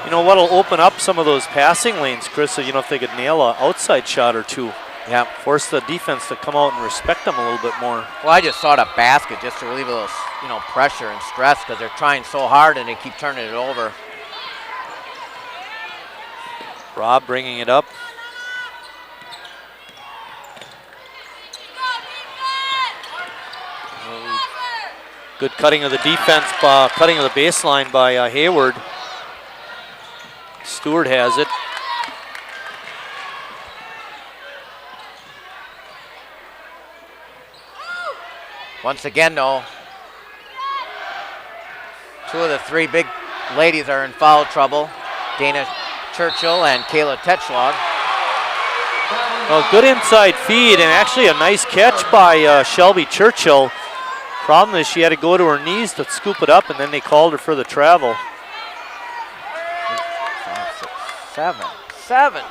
Speaker 15: You know what'll open up some of those passing lanes, Chris, you know, if they could nail an outside shot or 2.
Speaker 2: Yeah.
Speaker 15: Force the defense to come out and respect them a little bit more.
Speaker 2: Well, I just sought a basket just to relieve a little, you know, pressure and stress because they're trying so hard and they keep turning it over.
Speaker 15: Rob bringing it up. Good cutting of the defense, cutting of the baseline by Hayward. Stewart has it.
Speaker 2: Once again, though, 2 of the 3 big ladies are in foul trouble. Dana Churchill and Kayla Tetchlog.
Speaker 15: Well, good inside feed and actually a nice catch by Shelby Churchill. Problem is she had to go to her knees to scoop it up, and then they called her for the travel.
Speaker 2: 7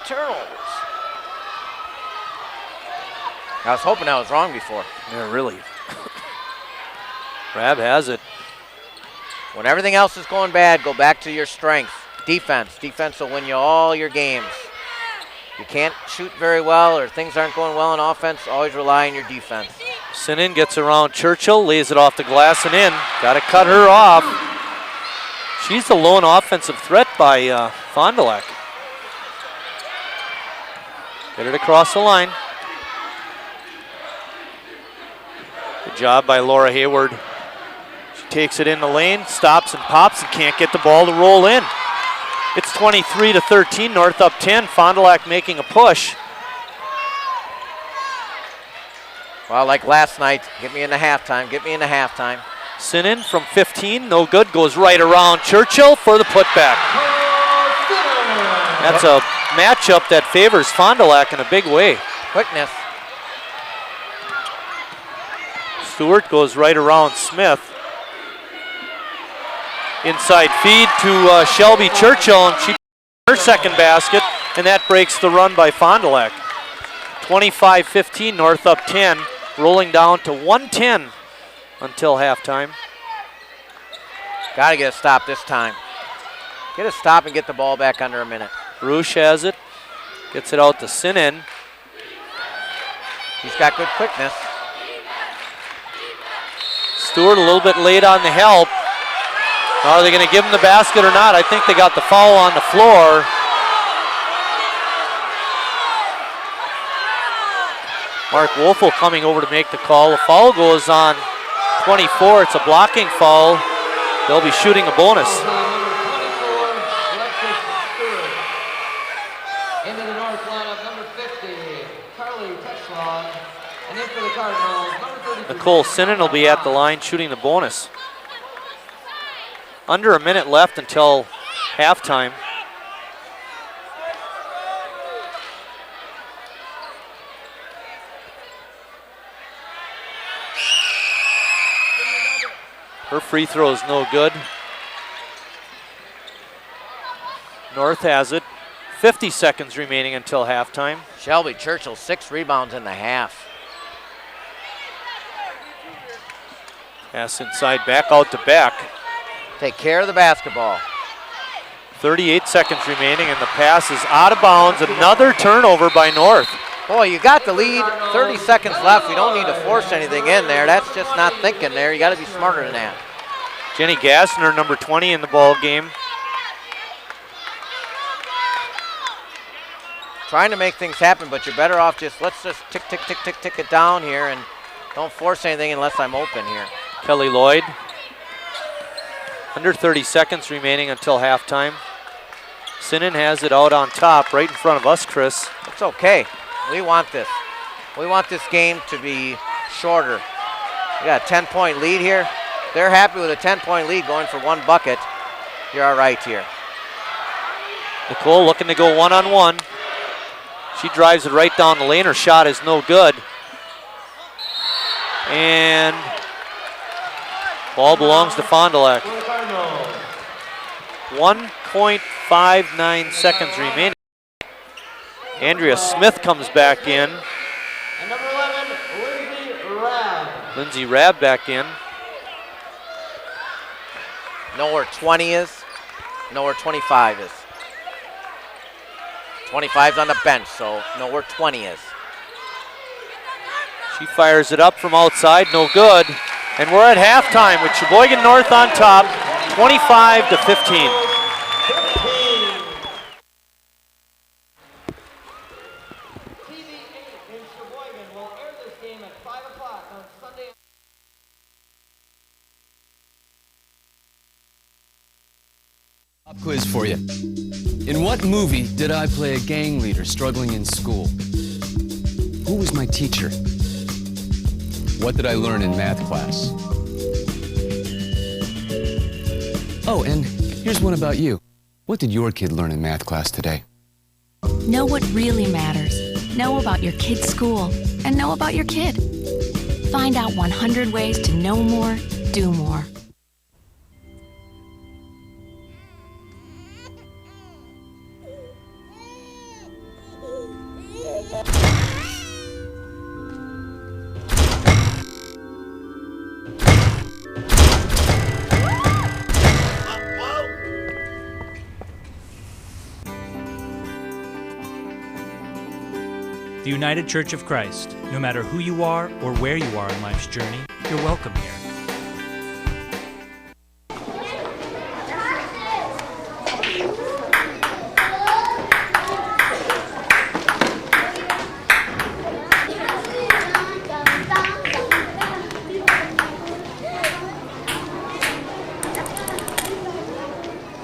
Speaker 2: turnovers. I was hoping I was wrong before.
Speaker 15: Yeah, really. Rab has it.
Speaker 2: When everything else is going bad, go back to your strength. Defense. Defense will win you all your games. You can't shoot very well or things aren't going well in offense, always rely on your defense.
Speaker 15: Sinan gets around Churchill, lays it off the glass and in. Got to cut her off. She's the lone offensive threat by Fond du Lac. Get it across the line. Good job by Laura Hayward. She takes it in the lane, stops and pops and can't get the ball to roll in. It's 23-13, North up 10. Fond du Lac making a push.
Speaker 2: Well, like last night, get me into halftime, get me into halftime.
Speaker 15: Sinan from 15, no good, goes right around Churchill for the putback. That's a matchup that favors Fond du Lac in a big way.
Speaker 2: Quickness.
Speaker 15: Stewart goes right around Smith. Inside feed to Shelby Churchill, and she her second basket, and that breaks the run by Fond du Lac. 25-15, North up 10, rolling down to 110 until halftime.
Speaker 2: Got to get a stop this time. Get a stop and get the ball back under a minute.
Speaker 15: Roosh has it, gets it out to Sinan.
Speaker 2: He's got good quickness.
Speaker 15: Stewart a little bit late on the help. Are they going to give him the basket or not? I think they got the foul on the floor. Mark Wolfel coming over to make the call. The foul goes on 24. It's a blocking foul. They'll be shooting a bonus.
Speaker 16: Into the North lineup, number 50, Carly Tetchlog. And in for the Cardinals, number 33.
Speaker 15: Nicole Sinan will be at the line shooting the bonus. Under a minute left until halftime. Her free throw is no good. North has it. 50 seconds remaining until halftime.
Speaker 2: Shelby Churchill, 6 rebounds in the half.
Speaker 15: Pass inside, back out to back.
Speaker 2: Take care of the basketball.
Speaker 15: 38 seconds remaining, and the pass is out of bounds. Another turnover by North.
Speaker 2: Boy, you got the lead, 30 seconds left. You don't need to force anything in there. That's just not thinking there. You got to be smarter than that.
Speaker 15: Jenny Gassner, number 20 in the ball game.
Speaker 2: Trying to make things happen, but you're better off let's just tick, tick, tick, tick, tick it down here and don't force anything unless I'm open here.
Speaker 15: Kelly Lloyd. Under 30 seconds remaining until halftime. Sinan has it out on top, right in front of us, Chris.
Speaker 2: It's okay. We want this. We want this game to be shorter. We got a 10-point lead here. They're happy with a 10-point lead going for 1 bucket. You're all right here.
Speaker 15: Nicole looking to go one-on-one. She drives it right down the lane. Her shot is no good. And ball belongs to Fond du Lac. 1.59 seconds remaining. Andrea Smith comes back in.
Speaker 16: And number 11, Lindsay Rabb.
Speaker 15: Lindsay Rabb back in.
Speaker 2: Know where 20 is. Know where 25 is. 25's on the bench, so know where 20 is.
Speaker 15: She fires it up from outside, no good. And we're at halftime with Sheboygan North on top, 25-15.
Speaker 19: Pop quiz for you. In what movie did I play a gang leader struggling in school? Who was my teacher? What did I learn in math class? Oh, and here's one about you. What did your kid learn in math class today?
Speaker 20: Know what really matters. Know about your kid's school and know about your kid. Find out 100 ways to know more, do more.
Speaker 21: The United Church of Christ. No matter who you are or where you are in life's journey, you're welcome here.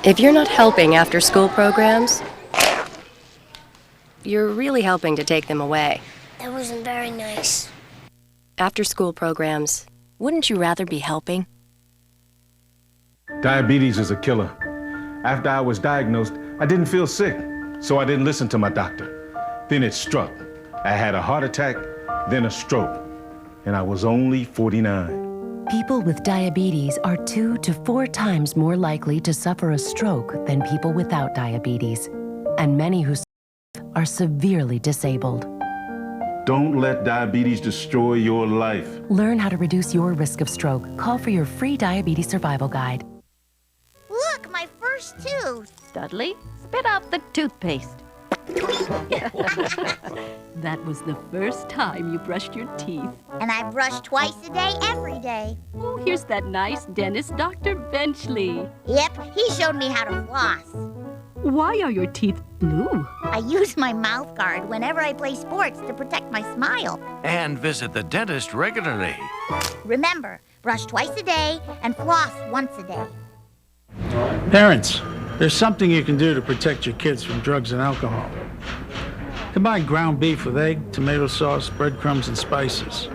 Speaker 22: If you're not helping after-school programs, you're really helping to take them away.
Speaker 8: That wasn't very nice.
Speaker 22: After-school programs, wouldn't you rather be helping?
Speaker 23: Diabetes is a killer. After I was diagnosed, I didn't feel sick, so I didn't listen to my doctor. Then it struck. I had a heart attack, then a stroke, and I was only 49.
Speaker 24: People with diabetes are 2 to 4 times more likely to suffer a stroke than people without diabetes, and many who are severely disabled.
Speaker 23: Don't let diabetes destroy your life.
Speaker 24: Learn how to reduce your risk of stroke. Call for your free diabetes survival guide.
Speaker 25: Look, my first tooth.
Speaker 26: Dudley, spit out the toothpaste. That was the first time you brushed your teeth.
Speaker 25: And I brush twice a day, every day.
Speaker 26: Oh, here's that nice dentist, Dr. Benchley.
Speaker 25: Yep, he showed me how to floss.
Speaker 26: Why are your teeth blue?
Speaker 25: I use my mouth guard whenever I play sports to protect my smile.
Speaker 27: And visit the dentist regularly.
Speaker 25: Remember, brush twice a day and floss once a day.
Speaker 28: Parents, there's something you can do to protect your kids from drugs and alcohol. Combine ground beef with egg, tomato sauce, breadcrumbs, and spices.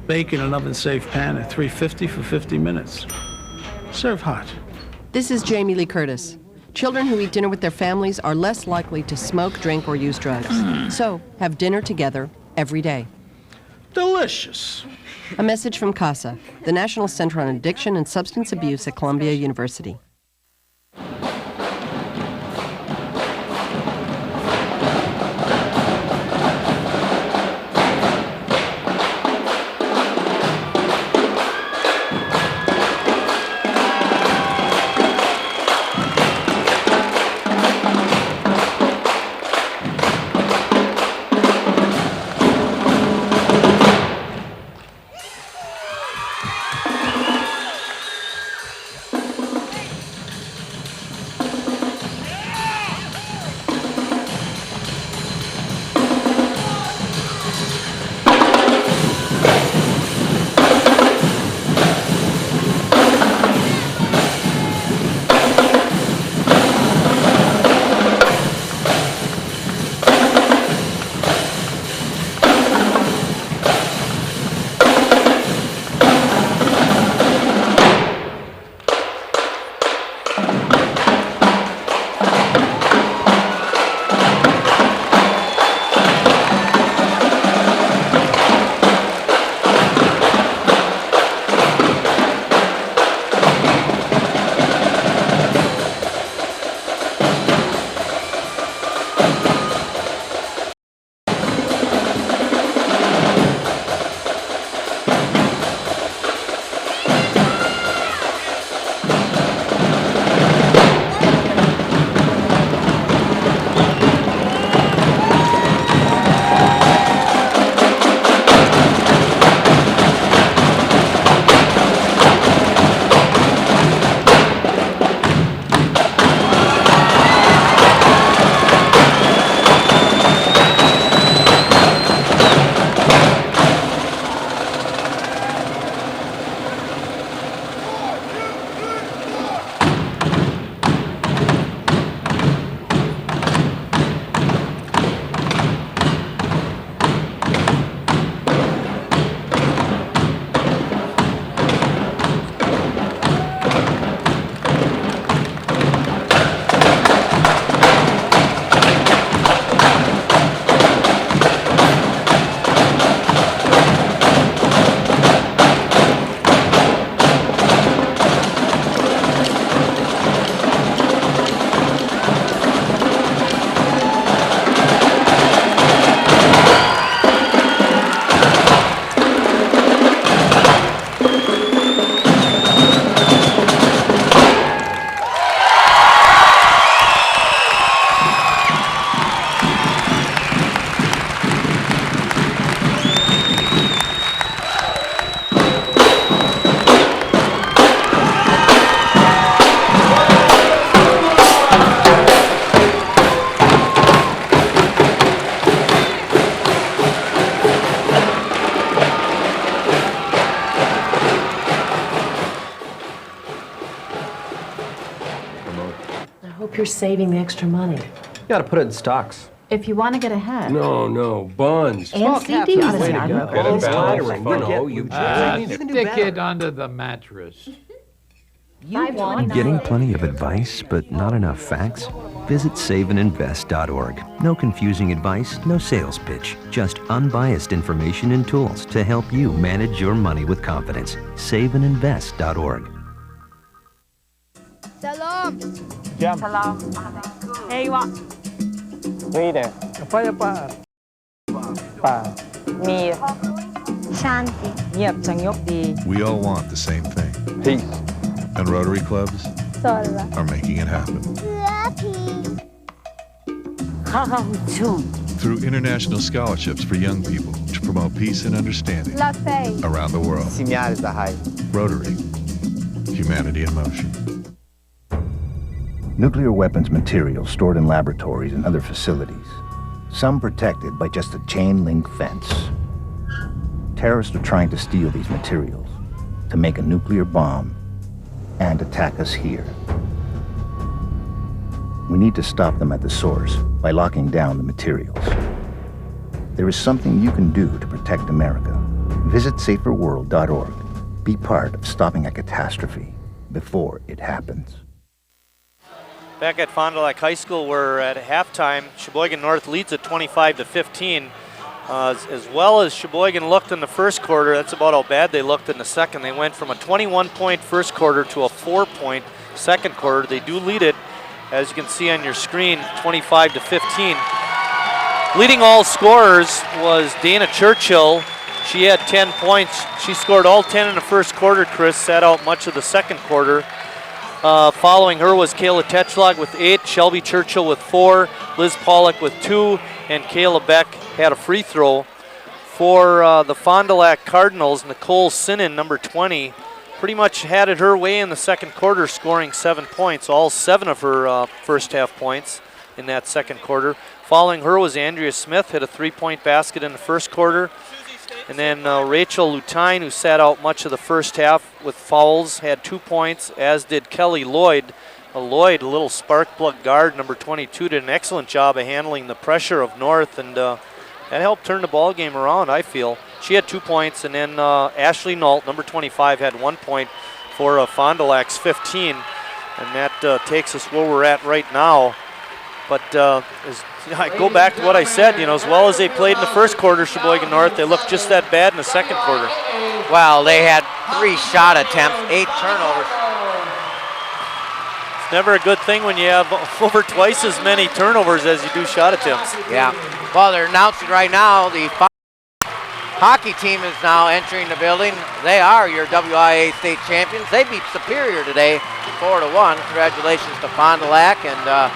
Speaker 28: Bake in an oven-safe pan at 350 for 50 minutes. Serve hot.
Speaker 29: This is Jamie Lee Curtis. Children who eat dinner with their families are less likely to smoke, drink, or use drugs. So, have dinner together every day.
Speaker 28: Delicious.
Speaker 29: A message from CASA, the National Center on Addiction and Substance Abuse at Columbia University.
Speaker 24: You're saving the extra money.
Speaker 1: You gotta put it in stocks.
Speaker 24: If you want to get ahead.
Speaker 1: No, bonds.
Speaker 24: And CDs.
Speaker 1: Way to go.
Speaker 24: Bonds,
Speaker 1: Lottery.
Speaker 3: Stick it under the mattress.
Speaker 4: Getting plenty of advice, but not enough facts? Visit saveandinvest.org. No confusing advice, no sales pitch. Just unbiased information and tools to help you manage your money with confidence. Saveandinvest.org.
Speaker 25: Salam.
Speaker 1: Jam.
Speaker 25: Salam. Ewa.
Speaker 1: Rita. Apa?
Speaker 25: Mir. Shanti.
Speaker 9: We all want the same thing.
Speaker 1: Peace.
Speaker 9: And Rotary clubs
Speaker 25: Sola.
Speaker 9: are making it happen.
Speaker 25: Happy.
Speaker 9: Through international scholarships for young people to promote peace and understanding
Speaker 25: La Fei.
Speaker 9: around the world. Rotary. Humanity in motion.
Speaker 5: Nuclear weapons materials stored in laboratories and other facilities, some protected by just a chain-link fence. Terrorists are trying to steal these materials to make a nuclear bomb and attack us here. We need to stop them at the source by locking down the materials. There is something you can do to protect America. Visit saferworld.org. Be part of stopping a catastrophe before it happens.
Speaker 15: Back at Fond du Lac High School, we're at halftime. Sheboygan North leads at 25-15. As well as Sheboygan looked in the first quarter, that's about how bad they looked in the second. They went from a 21-point first quarter to a 4-point second quarter. They do lead it, as you can see on your screen, 25-15. Leading all scorers was Dana Churchill. She had 10 points. She scored all 10 in the first quarter, Chris, sat out much of the second quarter. Following her was Kayla Tetschlag with 8, Shelby Churchill with 4, Liz Pollock with 2, and Kayla Beck had a free throw. For the Fond du Lac Cardinals, Nicole Sinnen, number 20, pretty much had it her way in the second quarter, scoring 7 points, all 7 of her first half points in that second quarter. Following her was Andrea Smith, hit a 3-point basket in the first quarter. And then Rachel Lutine, who sat out much of the first half with fouls, had 2 points, as did Kelly Lloyd. Lloyd, a little spark plug guard, number 22, did an excellent job of handling the pressure of North, and that helped turn the ball game around, I feel. She had 2 points, and then Ashley Nault, number 25, had 1 point for Fond du Lac's 15, and that takes us where we're at right now. But I go back to what I said, as well as they played in the first quarter, Sheboygan North, they looked just that bad in the second quarter.
Speaker 2: Well, they had 3 shot attempts, 8 turnovers.
Speaker 15: It's never a good thing when you have over twice as many turnovers as you do shot attempts.
Speaker 2: Yeah. Well, they're announcing right now the hockey team is now entering the building. They are your WIA state champions. They beat Superior today, 4-1. Congratulations to Fond du Lac and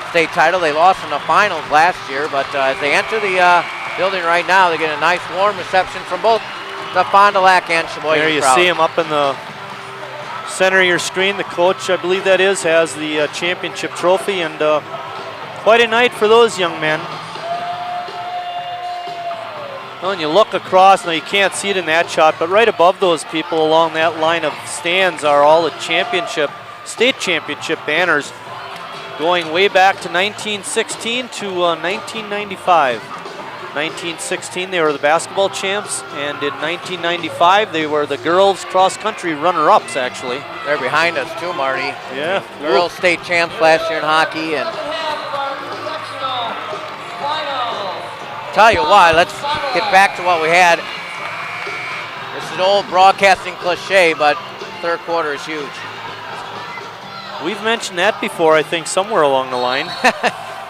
Speaker 2: state title. They lost in the finals last year, but as they enter the building right now, they get a nice warm reception from both the Fond du Lac and Sheboygan
Speaker 15: There you
Speaker 2: crowd.
Speaker 15: see him up in the center of your screen. The coach, I believe that is, has the championship trophy, and quite a night for those young men. When you look across, now you can't see it in that shot, but right above those people along that line of stands are all the state championship banners, going way back to 1916 to 1995. 1916 they were the basketball champs, and in 1995 they were the girls cross-country runner-ups, actually.
Speaker 2: They're behind us too, Marty.
Speaker 15: Yeah.
Speaker 2: Girls state champs last year in hockey. And tell you what, let's get back to what we had. This is an old broadcasting cliche, but third quarter is huge.
Speaker 15: We've mentioned that before, I think, somewhere along the line.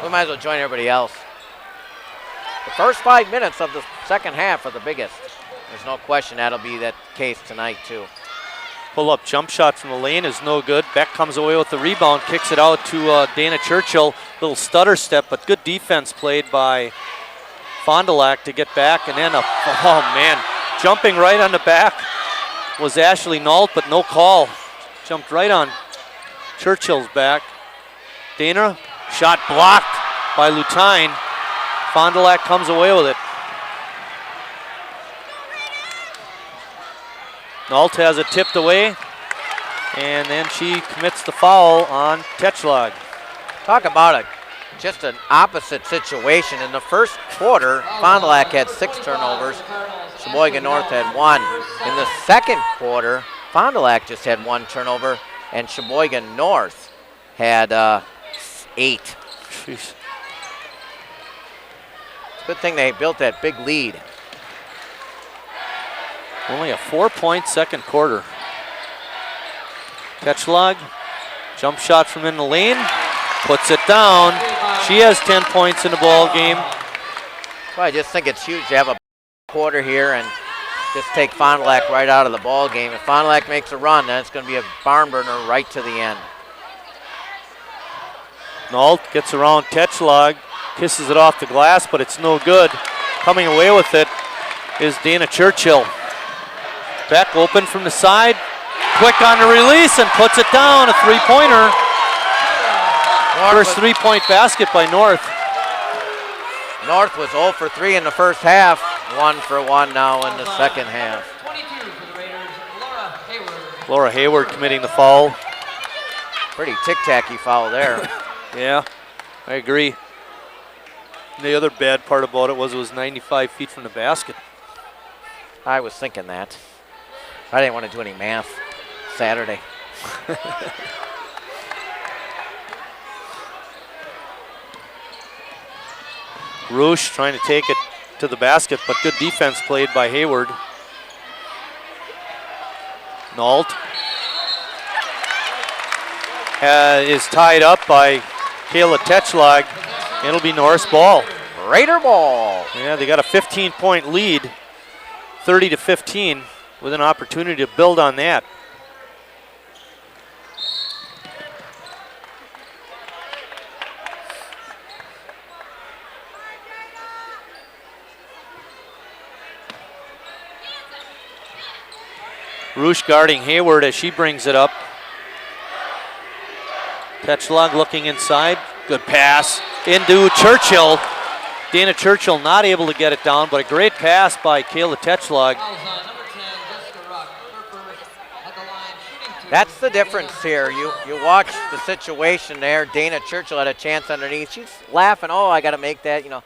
Speaker 2: We might as well join everybody else. The first 5 minutes of the second half are the biggest. There's no question that'll be that case tonight, too.
Speaker 15: Pull-up jump shot from the lane is no good. Beck comes away with the rebound, kicks it out to Dana Churchill. Little stutter step, but good defense played by Fond du Lac to get back. And then, jumping right on the back was Ashley Nault, but no call. Jumped right on Churchill's back. Dana, shot blocked by Lutine. Fond du Lac comes away with it. Nault has it tipped away, and then she commits the foul on Tetschlag.
Speaker 2: Talk about just an opposite situation. In the first quarter, Fond du Lac had 6 turnovers. Sheboygan North had 1. In the second quarter, Fond du Lac just had 1 turnover, and Sheboygan North had 8.
Speaker 15: Jeez.
Speaker 2: It's a good thing they built that big lead.
Speaker 15: Only a 4-point second quarter. Tetschlag, jump shot from in the lane, puts it down. She has 10 points in the ball game.
Speaker 2: Well, I just think it's huge to have a quarter here and just take Fond du Lac right out of the ball game. If Fond du Lac makes a run, then it's going to be a barn burner right to the end.
Speaker 15: Nault gets around Tetschlag, kisses it off the glass, but it's no good. Coming away with it is Dana Churchill. Beck open from the side, quick on the release and puts it down, a 3-pointer. First 3-point basket by North.
Speaker 2: North was 0 for 3 in the first half, 1 for 1 now in the second half.
Speaker 16: 22 for the Raiders, Laura Hayward.
Speaker 15: Laura Hayward committing the foul.
Speaker 2: Pretty tic-tacky foul there.
Speaker 15: Yeah, I agree. The other bad part about it was 95 feet from the basket.
Speaker 2: I was thinking that. I didn't want to do any math Saturday.
Speaker 15: Roosh trying to take it to the basket, but good defense played by Hayward. Nault is tied up by Kayla Tetschlag. It'll be North's ball.
Speaker 2: Raider ball.
Speaker 15: Yeah, they got a 15-point lead, 30-15, with an opportunity to build on that. Roosh guarding Hayward as she brings it up. Tetschlag looking inside. Good pass into Churchill. Dana Churchill not able to get it down, but a great pass by Kayla Tetschlag.
Speaker 2: That's the difference here. You watch the situation there. Dana Churchill had a chance underneath. She's laughing, oh, I got to make that. You know,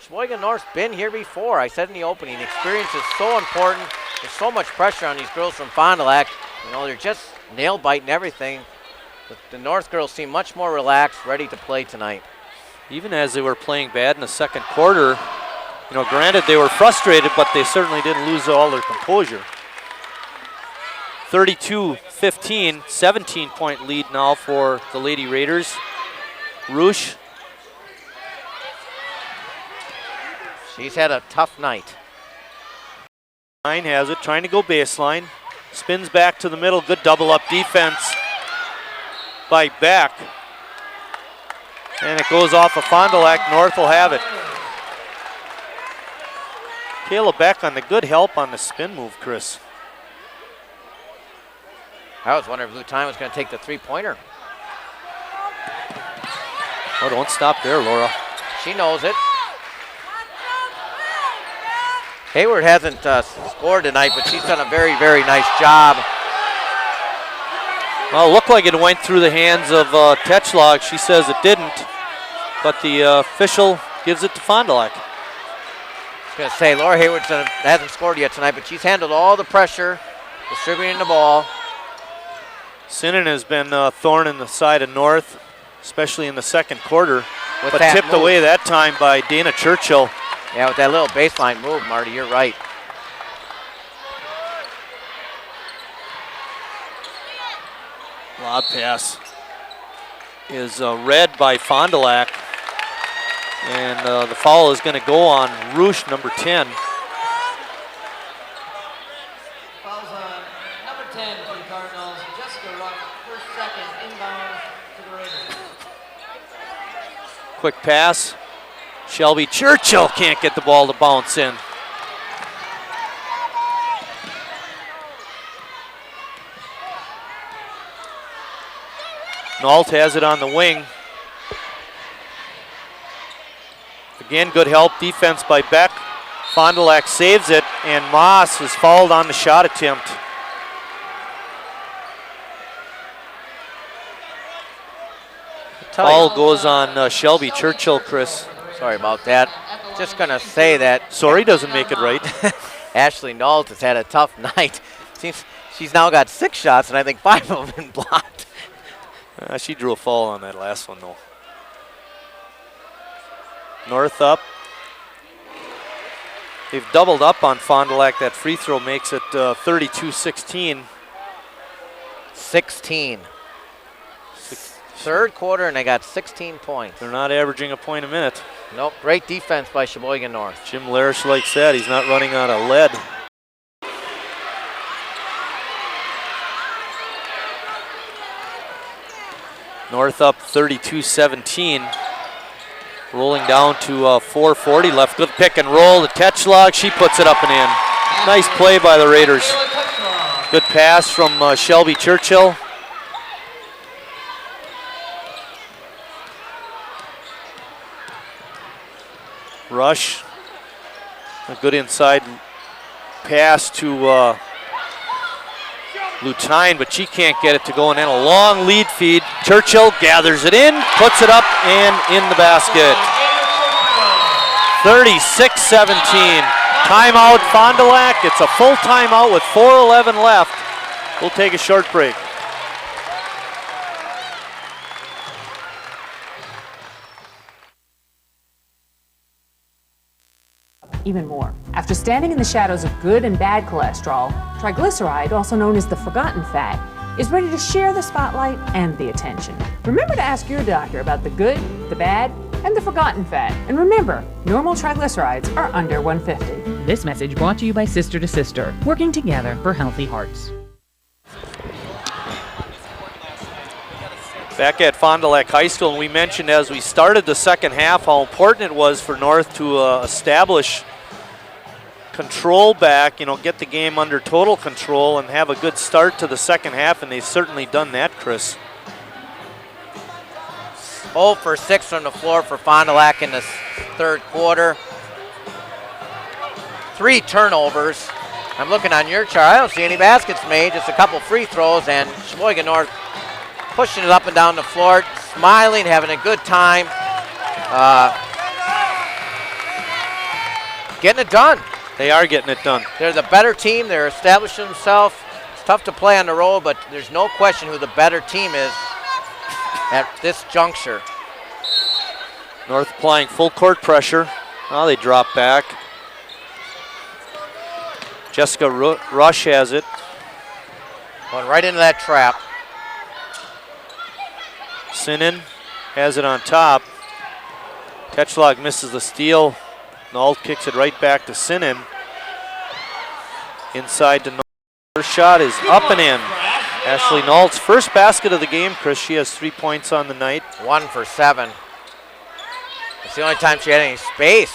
Speaker 2: Sheboygan North's been here before. I said in the opening, experience is so important. There's so much pressure on these girls from Fond du Lac. You know, they're just nail-biting everything. The North girls seem much more relaxed, ready to play tonight.
Speaker 15: Even as they were playing bad in the second quarter, you know, granted they were frustrated, but they certainly didn't lose all their composure. 32-15, 17-point lead now for the Lady Raiders. Roosh.
Speaker 2: She's had a tough night.
Speaker 15: Nine has it, trying to go baseline. Spins back to the middle, good double-up defense by Beck. And it goes off of Fond du Lac. North will have it. Kayla Beck on the good help on the spin move, Chris.
Speaker 2: I was wondering if Lou Time was going to take the three-pointer.
Speaker 15: Oh, don't stop there, Laura.
Speaker 2: She knows it. Hayward hasn't scored tonight, but she's done a very, very nice job.
Speaker 15: Well, it looked like it went through the hands of Tetschlag. She says it didn't, but the official gives it to Fond du Lac.
Speaker 2: I was going to say, Laura Hayward hasn't scored yet tonight, but she's handled all the pressure, distributing the ball.
Speaker 15: Sinan has been a thorn in the side of North, especially in the second quarter,
Speaker 2: With
Speaker 15: but
Speaker 2: that
Speaker 15: tipped
Speaker 2: move.
Speaker 15: away that time by Dana Churchill.
Speaker 2: Yeah, with that little baseline move, Marty, you're right.
Speaker 15: Lob pass is read by Fond du Lac, and the foul is going to go on Roosh, number 10.
Speaker 16: Fouls on number 10 for the Cardinals, Jessica Ruck, first, second, inbound to the Raiders.
Speaker 15: Quick pass. Shelby Churchill can't get the ball to bounce in. Nault has it on the wing. Again, good help defense by Beck. Fond du Lac saves it, and Moss is fouled on the shot attempt. Foul goes on Shelby Churchill, Chris.
Speaker 2: Sorry about that. Just going to say that.
Speaker 15: Sorry doesn't make it right.
Speaker 2: Ashley Nault has had a tough night. Seems she's now got 6 shots, and I think 5 of them have been blocked.
Speaker 15: She drew a foul on that last one, though. North up. They've doubled up on Fond du Lac. That free throw makes it 32-16.
Speaker 2: 16. Third quarter, and they got 16 points.
Speaker 15: They're not averaging a point a minute.
Speaker 2: Nope, great defense by Sheboygan North.
Speaker 15: Jim Larish likes that. He's not running out of lead. North up 32-17. Rolling down to 4:40 left. Good pick and roll to Tetschlag. She puts it up and in. Nice play by the Raiders. Good pass from Shelby Churchill. Rush. A good inside pass to Lutine, but she can't get it to go, and then a long lead feed. Churchill gathers it in, puts it up, and in the basket. 36-17. Timeout, Fond du Lac. It's a full timeout with 4:11 left. We'll take a short break.
Speaker 6: even more. After standing in the shadows of good and bad cholesterol, triglyceride, also known as the forgotten fat, is ready to share the spotlight and the attention. Remember to ask your doctor about the good, the bad, and the forgotten fat. And remember, normal triglycerides are under 150.
Speaker 7: This message brought to you by Sister to Sister, working together for healthy hearts.
Speaker 15: Back at Fond du Lac High School, and we mentioned as we started the second half how important it was for North to establish control back, get the game under total control and have a good start to the second half, and they've certainly done that, Chris.
Speaker 2: 0 for 6 from the floor for Fond du Lac in the third quarter. 3 turnovers. I'm looking on your chart. I don't see any baskets made, just a couple free throws, and Sheboygan North pushing it up and down the floor, smiling, having a good time, getting it done.
Speaker 15: They are getting it done.
Speaker 2: They're the better team. They're establishing themselves. It's tough to play on the road, but there's no question who the better team is at this juncture.
Speaker 15: North applying full court pressure. Now they drop back. Jessica Rush has it.
Speaker 2: Going right into that trap.
Speaker 15: Sinan has it on top. Ketchlog misses the steal. Nault kicks it right back to Sinan. Inside to Nault. Her shot is up and in. Ashley Nault's first basket of the game, Chris. She has 3 points on the night.
Speaker 2: 1 for 7. It's the only time she had any space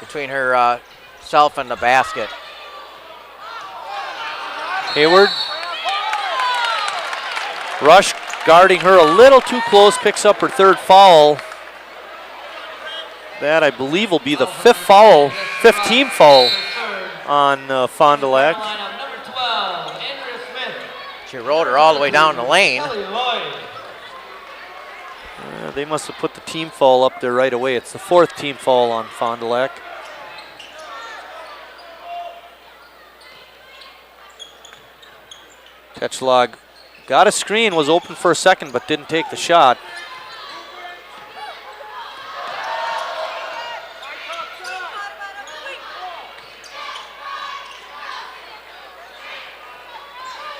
Speaker 2: between her self and the basket.
Speaker 15: Hayward. Rush guarding her a little too close, picks up her third foul. That, I believe, will be the fifth team foul on Fond du Lac.
Speaker 2: She rode her all the way down the lane.
Speaker 15: They must have put the team foul up there right away. It's the 4th team foul on Fond du Lac. Ketchlog got a screen, was open for a second, but didn't take the shot.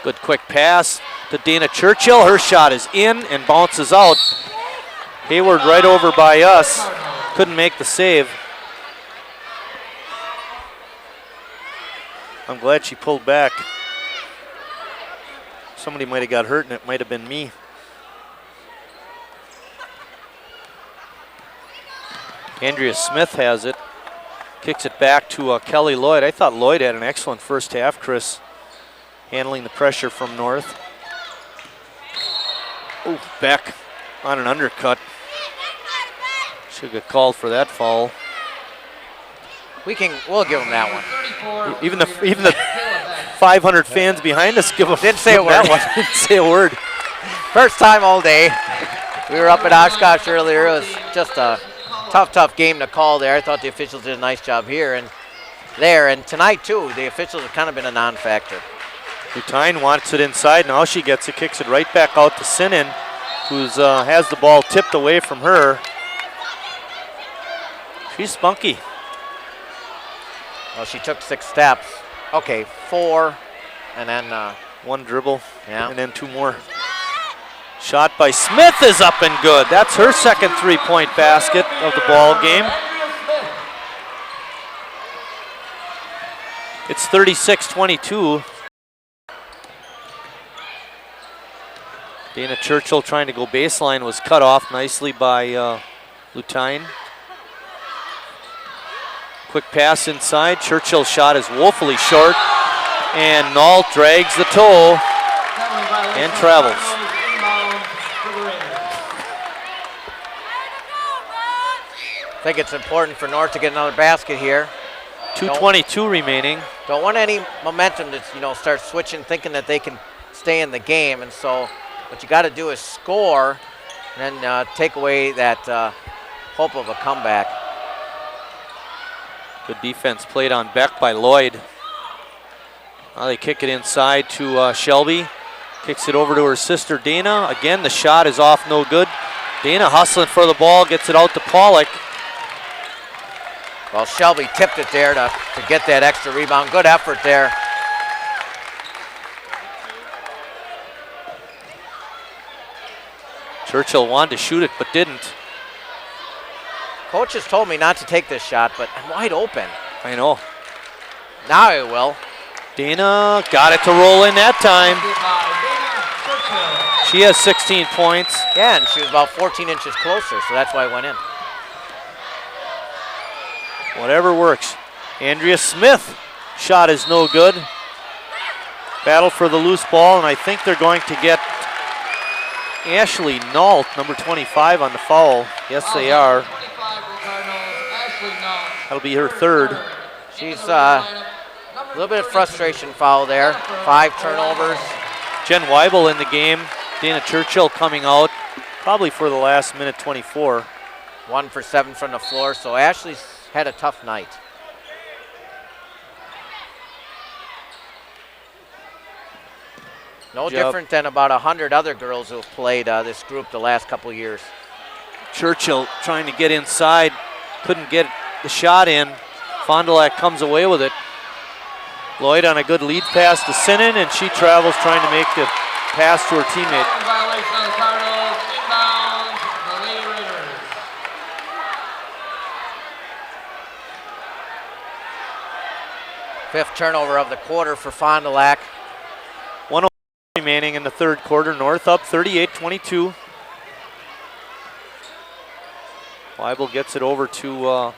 Speaker 15: Good quick pass to Dana Churchill. Her shot is in and bounces out. Hayward right over by us. Couldn't make the save. I'm glad she pulled back. Somebody might have got hurt, and it might have been me. Andrea Smith has it. Kicks it back to Kelly Lloyd. I thought Lloyd had an excellent first half, Chris, handling the pressure from North. Oh, Beck on an undercut. Should get called for that foul.
Speaker 2: We'll give them that one.
Speaker 15: Even the 500 fans behind us
Speaker 2: didn't say a word.
Speaker 15: Didn't say a word.
Speaker 2: First time all day. We were up at Oshkosh earlier. It was just a tough game to call there. I thought the officials did a nice job here and there. And tonight, too, the officials have kind of been a non-factor.
Speaker 15: Lutine wants it inside. Now she gets it, kicks it right back out to Sinan, who has the ball tipped away from her. She's spunky.
Speaker 2: Well, she took 6 steps. Okay, 4, and then
Speaker 15: 1 dribble,
Speaker 2: yeah,
Speaker 15: and then 2 more. Shot by Smith is up and good. That's her second 3-point basket of the ball game. It's 36-22. Dana Churchill trying to go baseline, was cut off nicely by Lutine. Quick pass inside. Churchill's shot is woefully short, and Nault drags the toe and travels.
Speaker 2: I think it's important for North to get another basket here.
Speaker 15: 2:22 remaining.
Speaker 2: Don't want any momentum to start switching, thinking that they can stay in the game, and so what you got to do is score, and then take away that hope of a comeback.
Speaker 15: Good defense played on Beck by Lloyd. Now they kick it inside to Shelby. Kicks it over to her sister Dana. Again, the shot is off, no good. Dana hustling for the ball, gets it out to Pollock.
Speaker 2: Well, Shelby tipped it there to get that extra rebound. Good effort there.
Speaker 15: Churchill wanted to shoot it but didn't.
Speaker 2: Coach has told me not to take this shot, but I'm wide open.
Speaker 15: I know.
Speaker 2: Now I will.
Speaker 15: Dana got it to roll in that time. She has 16 points.
Speaker 2: Yeah, and she was about 14 inches closer, so that's why it went in.
Speaker 15: Whatever works. Andrea Smith shot is no good. Battle for the loose ball, and I think they're going to get Ashley Nault, number 25, on the foul. Yes, they are. That'll be her third.
Speaker 2: She's a little bit of frustration foul there. 5 turnovers.
Speaker 15: Jen Weibel in the game. Dana Churchill coming out, probably for the last minute 24.
Speaker 2: 1 for 7 from the floor, so Ashley's had a tough night. No different than about 100 other girls who have played this group the last couple years.
Speaker 15: Churchill trying to get inside, couldn't get the shot in. Fond du Lac comes away with it. Lloyd on a good lead pass to Sinnen, and she travels trying to make the pass to her teammate.
Speaker 16: Violation on the Cardinals. Inbound, the Lady Raiders.
Speaker 2: Fifth turnover of the quarter for Fond du Lac.
Speaker 15: 1:01 remaining in the third quarter. North up 38-22. Weibel gets it over to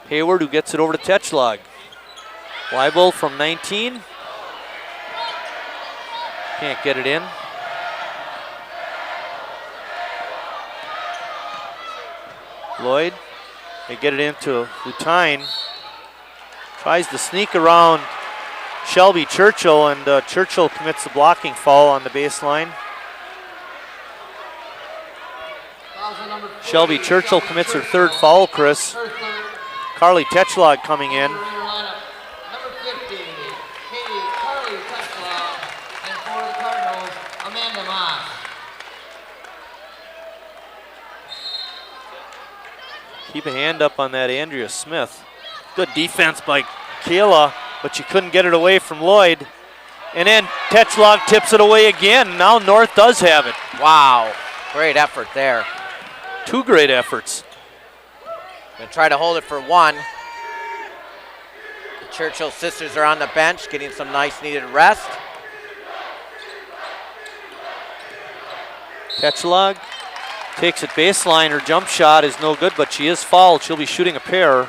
Speaker 15: Hayward, who gets it over to Tetschlag. Weibel from 19. Can't get it in. Lloyd, they get it into Lutine. Tries to sneak around Shelby Churchill, and Churchill commits the blocking foul on the baseline. Shelby Churchill commits her third foul, Chris. Carly Tetschlag coming in.
Speaker 16: Number 50, Carly Tetschlag, and for the Cardinals, Amanda Moss.
Speaker 15: Keep a hand up on that Andrea Smith. Good defense by Kayla, but she couldn't get it away from Lloyd. And then Tetschlag tips it away again. Now North does have it.
Speaker 2: Wow, great effort there.
Speaker 15: 2 great efforts.
Speaker 2: Gonna try to hold it for 1. The Churchill sisters are on the bench getting some nice needed rest.
Speaker 15: Tetschlag takes it baseline. Her jump shot is no good, but she is fouled. She'll be shooting a pair.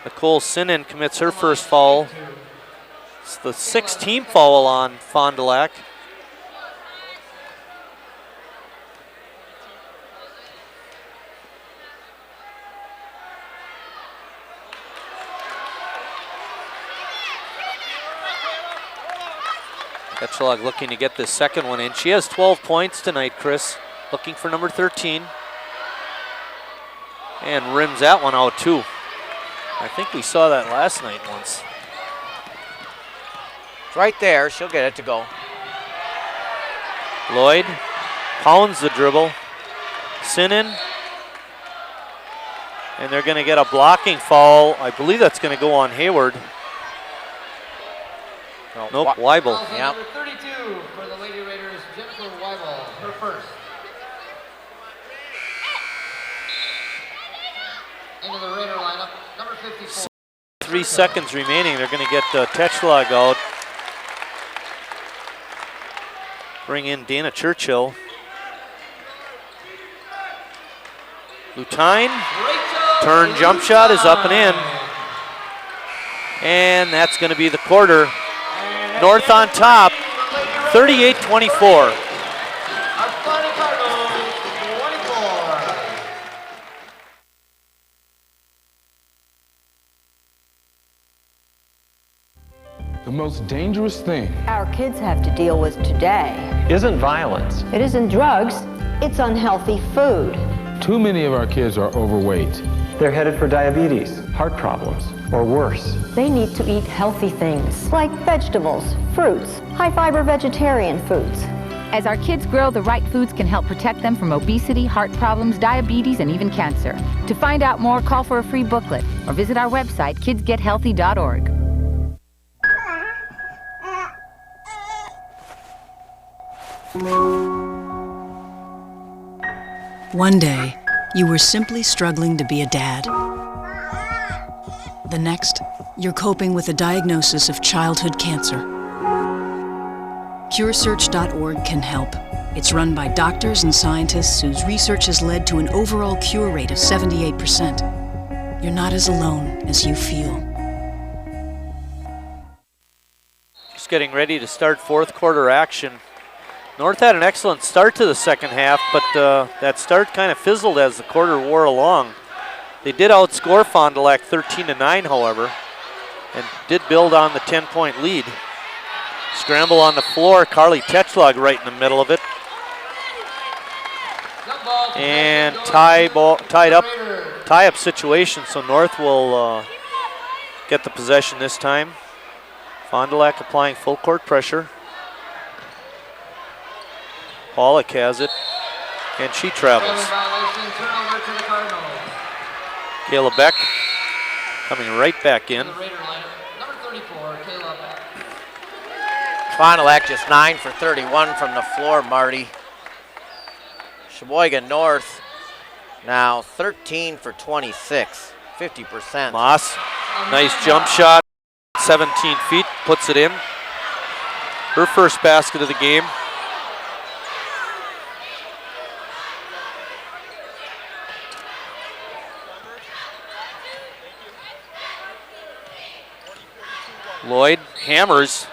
Speaker 15: Nicole Sinnen commits her first foul. It's the 6th team foul on Fond du Lac. Tetschlag looking to get this second one in. She has 12 points tonight, Chris. Looking for number 13. And rims that one out too. I think we saw that last night once.
Speaker 2: It's right there, she'll get it to go.
Speaker 15: Lloyd pounds the dribble. Sinnen. And they're gonna get a blocking foul. I believe that's gonna go on Hayward. Nope, Weibel.
Speaker 16: Yep. Number 32 for the Lady Raiders, Jennifer Weibel, her first. Into the Raider lineup, number 54.
Speaker 15: 3 seconds remaining. They're going to get Tetschlag out. Bring in Dana Churchill. Lutine. Turn jump shot is up and in. And that's going to be the quarter. North on top, 38-24.
Speaker 10: The most dangerous thing
Speaker 11: our kids have to deal with today
Speaker 1: isn't violence.
Speaker 11: It isn't drugs, it's unhealthy food.
Speaker 10: Too many of our kids are overweight.
Speaker 1: They're headed for diabetes, heart problems, or worse.
Speaker 11: They need to eat healthy things like vegetables, fruits, high-fiber vegetarian foods.
Speaker 8: As our kids grow, the right foods can help protect them from obesity, heart problems, diabetes, and even cancer. To find out more, call for a free booklet or visit our website, kidsgethealthy.org.
Speaker 12: One day, you were simply struggling to be a dad. The next, you're coping with a diagnosis of childhood cancer. CureSearch.org can help. It's run by doctors and scientists whose research has led to an overall cure rate of 78%. You're not as alone as you feel.
Speaker 15: Just getting ready to start fourth quarter action. North had an excellent start to the second half, but that start kind of fizzled as the quarter wore along. They did outscore Fond du Lac 13-9, however, and did build on the 10-point lead. Scramble on the floor, Carly Tetschlag right in the middle of it. And tie-up situation, so North will get the possession this time. Fond du Lac applying full court pressure. Pollock has it, and she travels. Kayla Beck coming right back in.
Speaker 2: Fond du Lac just 9 for 31 from the floor, Marty. Sheboygan North now 13 for 26, 50%.
Speaker 15: Moss, nice jump shot, 17 feet, puts it in. Her first basket of the game. Lloyd hammers.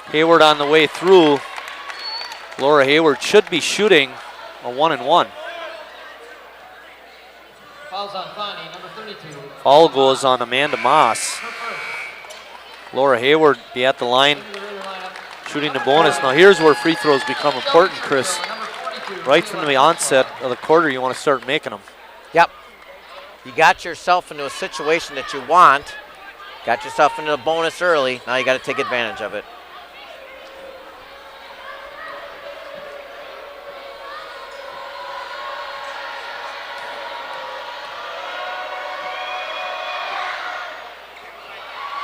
Speaker 15: Hayward on the way through. Laura Hayward should be shooting a 1-and-1.
Speaker 16: Fouls on Bonnie, number 32.
Speaker 15: Foul goes on Amanda Moss. Laura Hayward be at the line shooting the bonus. Now here's where free throws become important, Chris. Right from the onset of the quarter, you want to start making them.
Speaker 2: Yep. You got yourself into a situation that you want. Got yourself into the bonus early. Now you got to take advantage of it.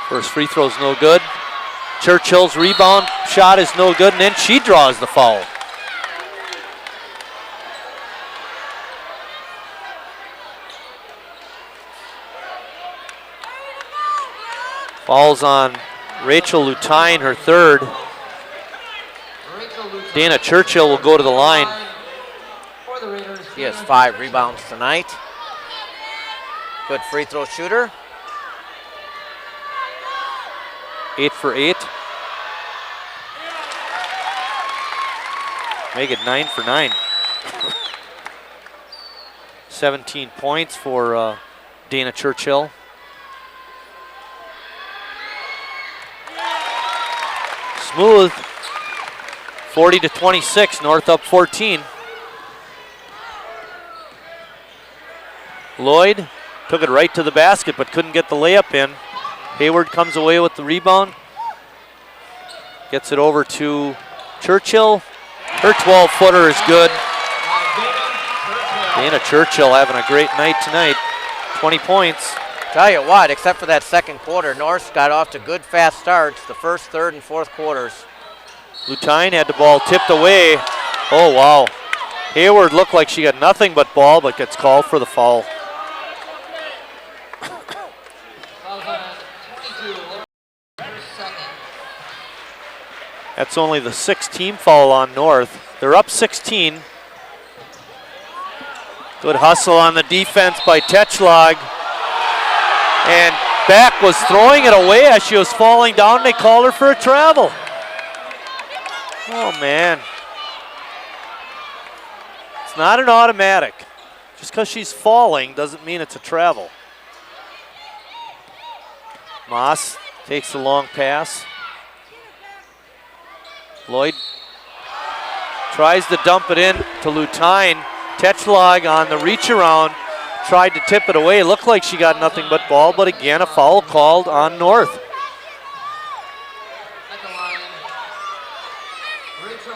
Speaker 15: First free throw's no good. Churchill's rebound shot is no good, and then she draws the foul. Fouls on Rachel Lutine, her third. Dana Churchill will go to the line.
Speaker 2: She has 5 rebounds tonight. Good free throw shooter.
Speaker 15: 8 for 8. Make it 9 for 9. 17 points for Dana Churchill. Smooth. 40-26, North up 14. Lloyd took it right to the basket but couldn't get the layup in. Hayward comes away with the rebound. Gets it over to Churchill. Her 12-footer is good. Dana Churchill having a great night tonight. 20 points.
Speaker 2: Tell you what, except for that second quarter, North got off to good fast starts the first, third, and fourth quarters.
Speaker 15: Lutine had the ball tipped away. Oh, wow. Hayward looked like she got nothing but ball, but gets called for the foul. That's only the 6th team foul on North. They're up 16. Good hustle on the defense by Tetschlag. And Beck was throwing it away as she was falling down. They called her for a travel. Oh, man. It's not an automatic. Just because she's falling doesn't mean it's a travel. Moss takes the long pass. Lloyd tries to dump it in to Lutine. Tetschlag on the reach around, tried to tip it away. Looked like she got nothing but ball, but again, a foul called on North.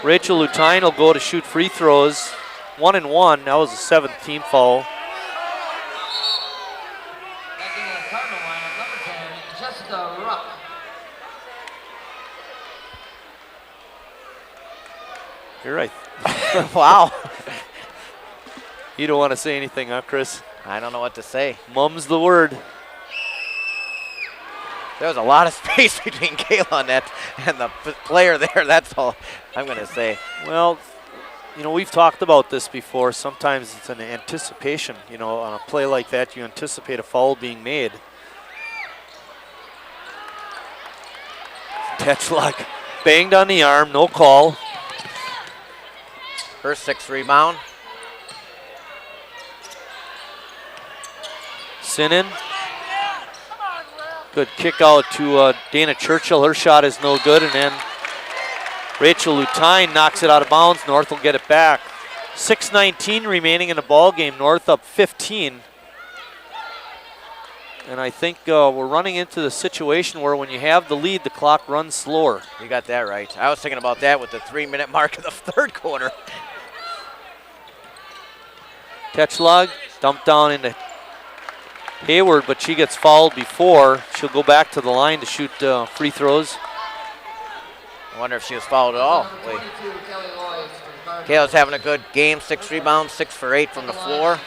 Speaker 15: Rachel Lutine will go to shoot free throws. 1 and 1. That was a 7th team foul. You're right.
Speaker 2: Wow.
Speaker 15: You don't want to say anything, huh, Chris?
Speaker 2: I don't know what to say.
Speaker 15: Mum's the word.
Speaker 2: There was a lot of space between Kayla and the player there. That's all I'm going to say.
Speaker 15: Well, you know, we've talked about this before. Sometimes it's an anticipation. You know, on a play like that, you anticipate a foul being made. Tetchlock banged on the arm, no call.
Speaker 2: Her 6th rebound.
Speaker 15: Sinan. Good kick out to Dana Churchill. Her shot is no good, and then Rachel Lutine knocks it out of bounds. North will get it back. 6:19 remaining in the ball game. North up 15. And I think we're running into the situation where when you have the lead, the clock runs slower.
Speaker 2: You got that right. I was thinking about that with the 3-minute mark of the 3rd quarter.
Speaker 15: Tetchlock dumped down into Hayward, but she gets fouled before. She'll go back to the line to shoot free throws.
Speaker 2: I wonder if she was fouled at all. Wait. Kayla's having a good game. 6 rebounds, 6 for 8 from the floor.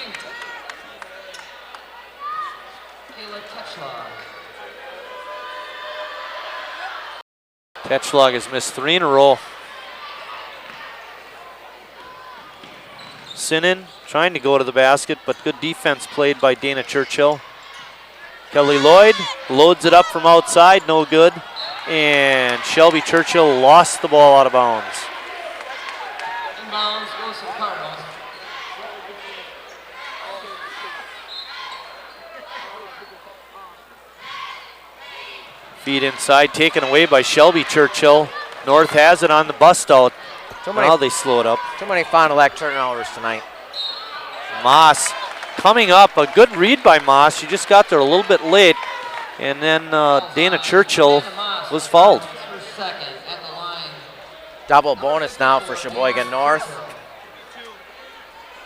Speaker 15: Tetchlock has missed 3 in a row. Sinan trying to go to the basket, but good defense played by Dana Churchill. Kelly Lloyd loads it up from outside, no good. And Shelby Churchill lost the ball out of bounds.
Speaker 16: Inbounds goes to Cardinals.
Speaker 15: Feed inside, taken away by Shelby Churchill. North has it on the bust out. Now they slow it up.
Speaker 2: Too many Fond du Lac turnovers tonight.
Speaker 15: Moss coming up, a good read by Moss. She just got there a little bit late. And then Dana Churchill was fouled.
Speaker 2: Double bonus now for Sheboygan North.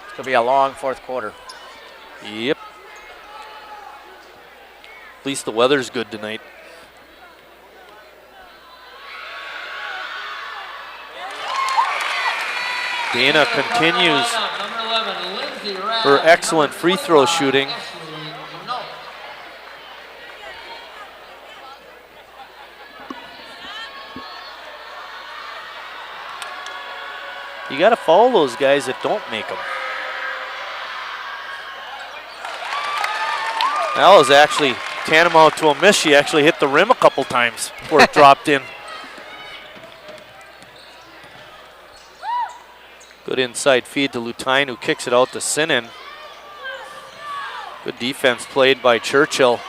Speaker 2: It's going to be a long 4th quarter.
Speaker 15: Yep. At least the weather's good tonight. Dana continues her excellent free throw shooting. You got to follow those guys that don't make them. That was actually tantamount to a miss. She actually hit the rim a couple times before it dropped in. Good inside feed to Lutine, who kicks it out to Sinan. Good defense played by Churchill.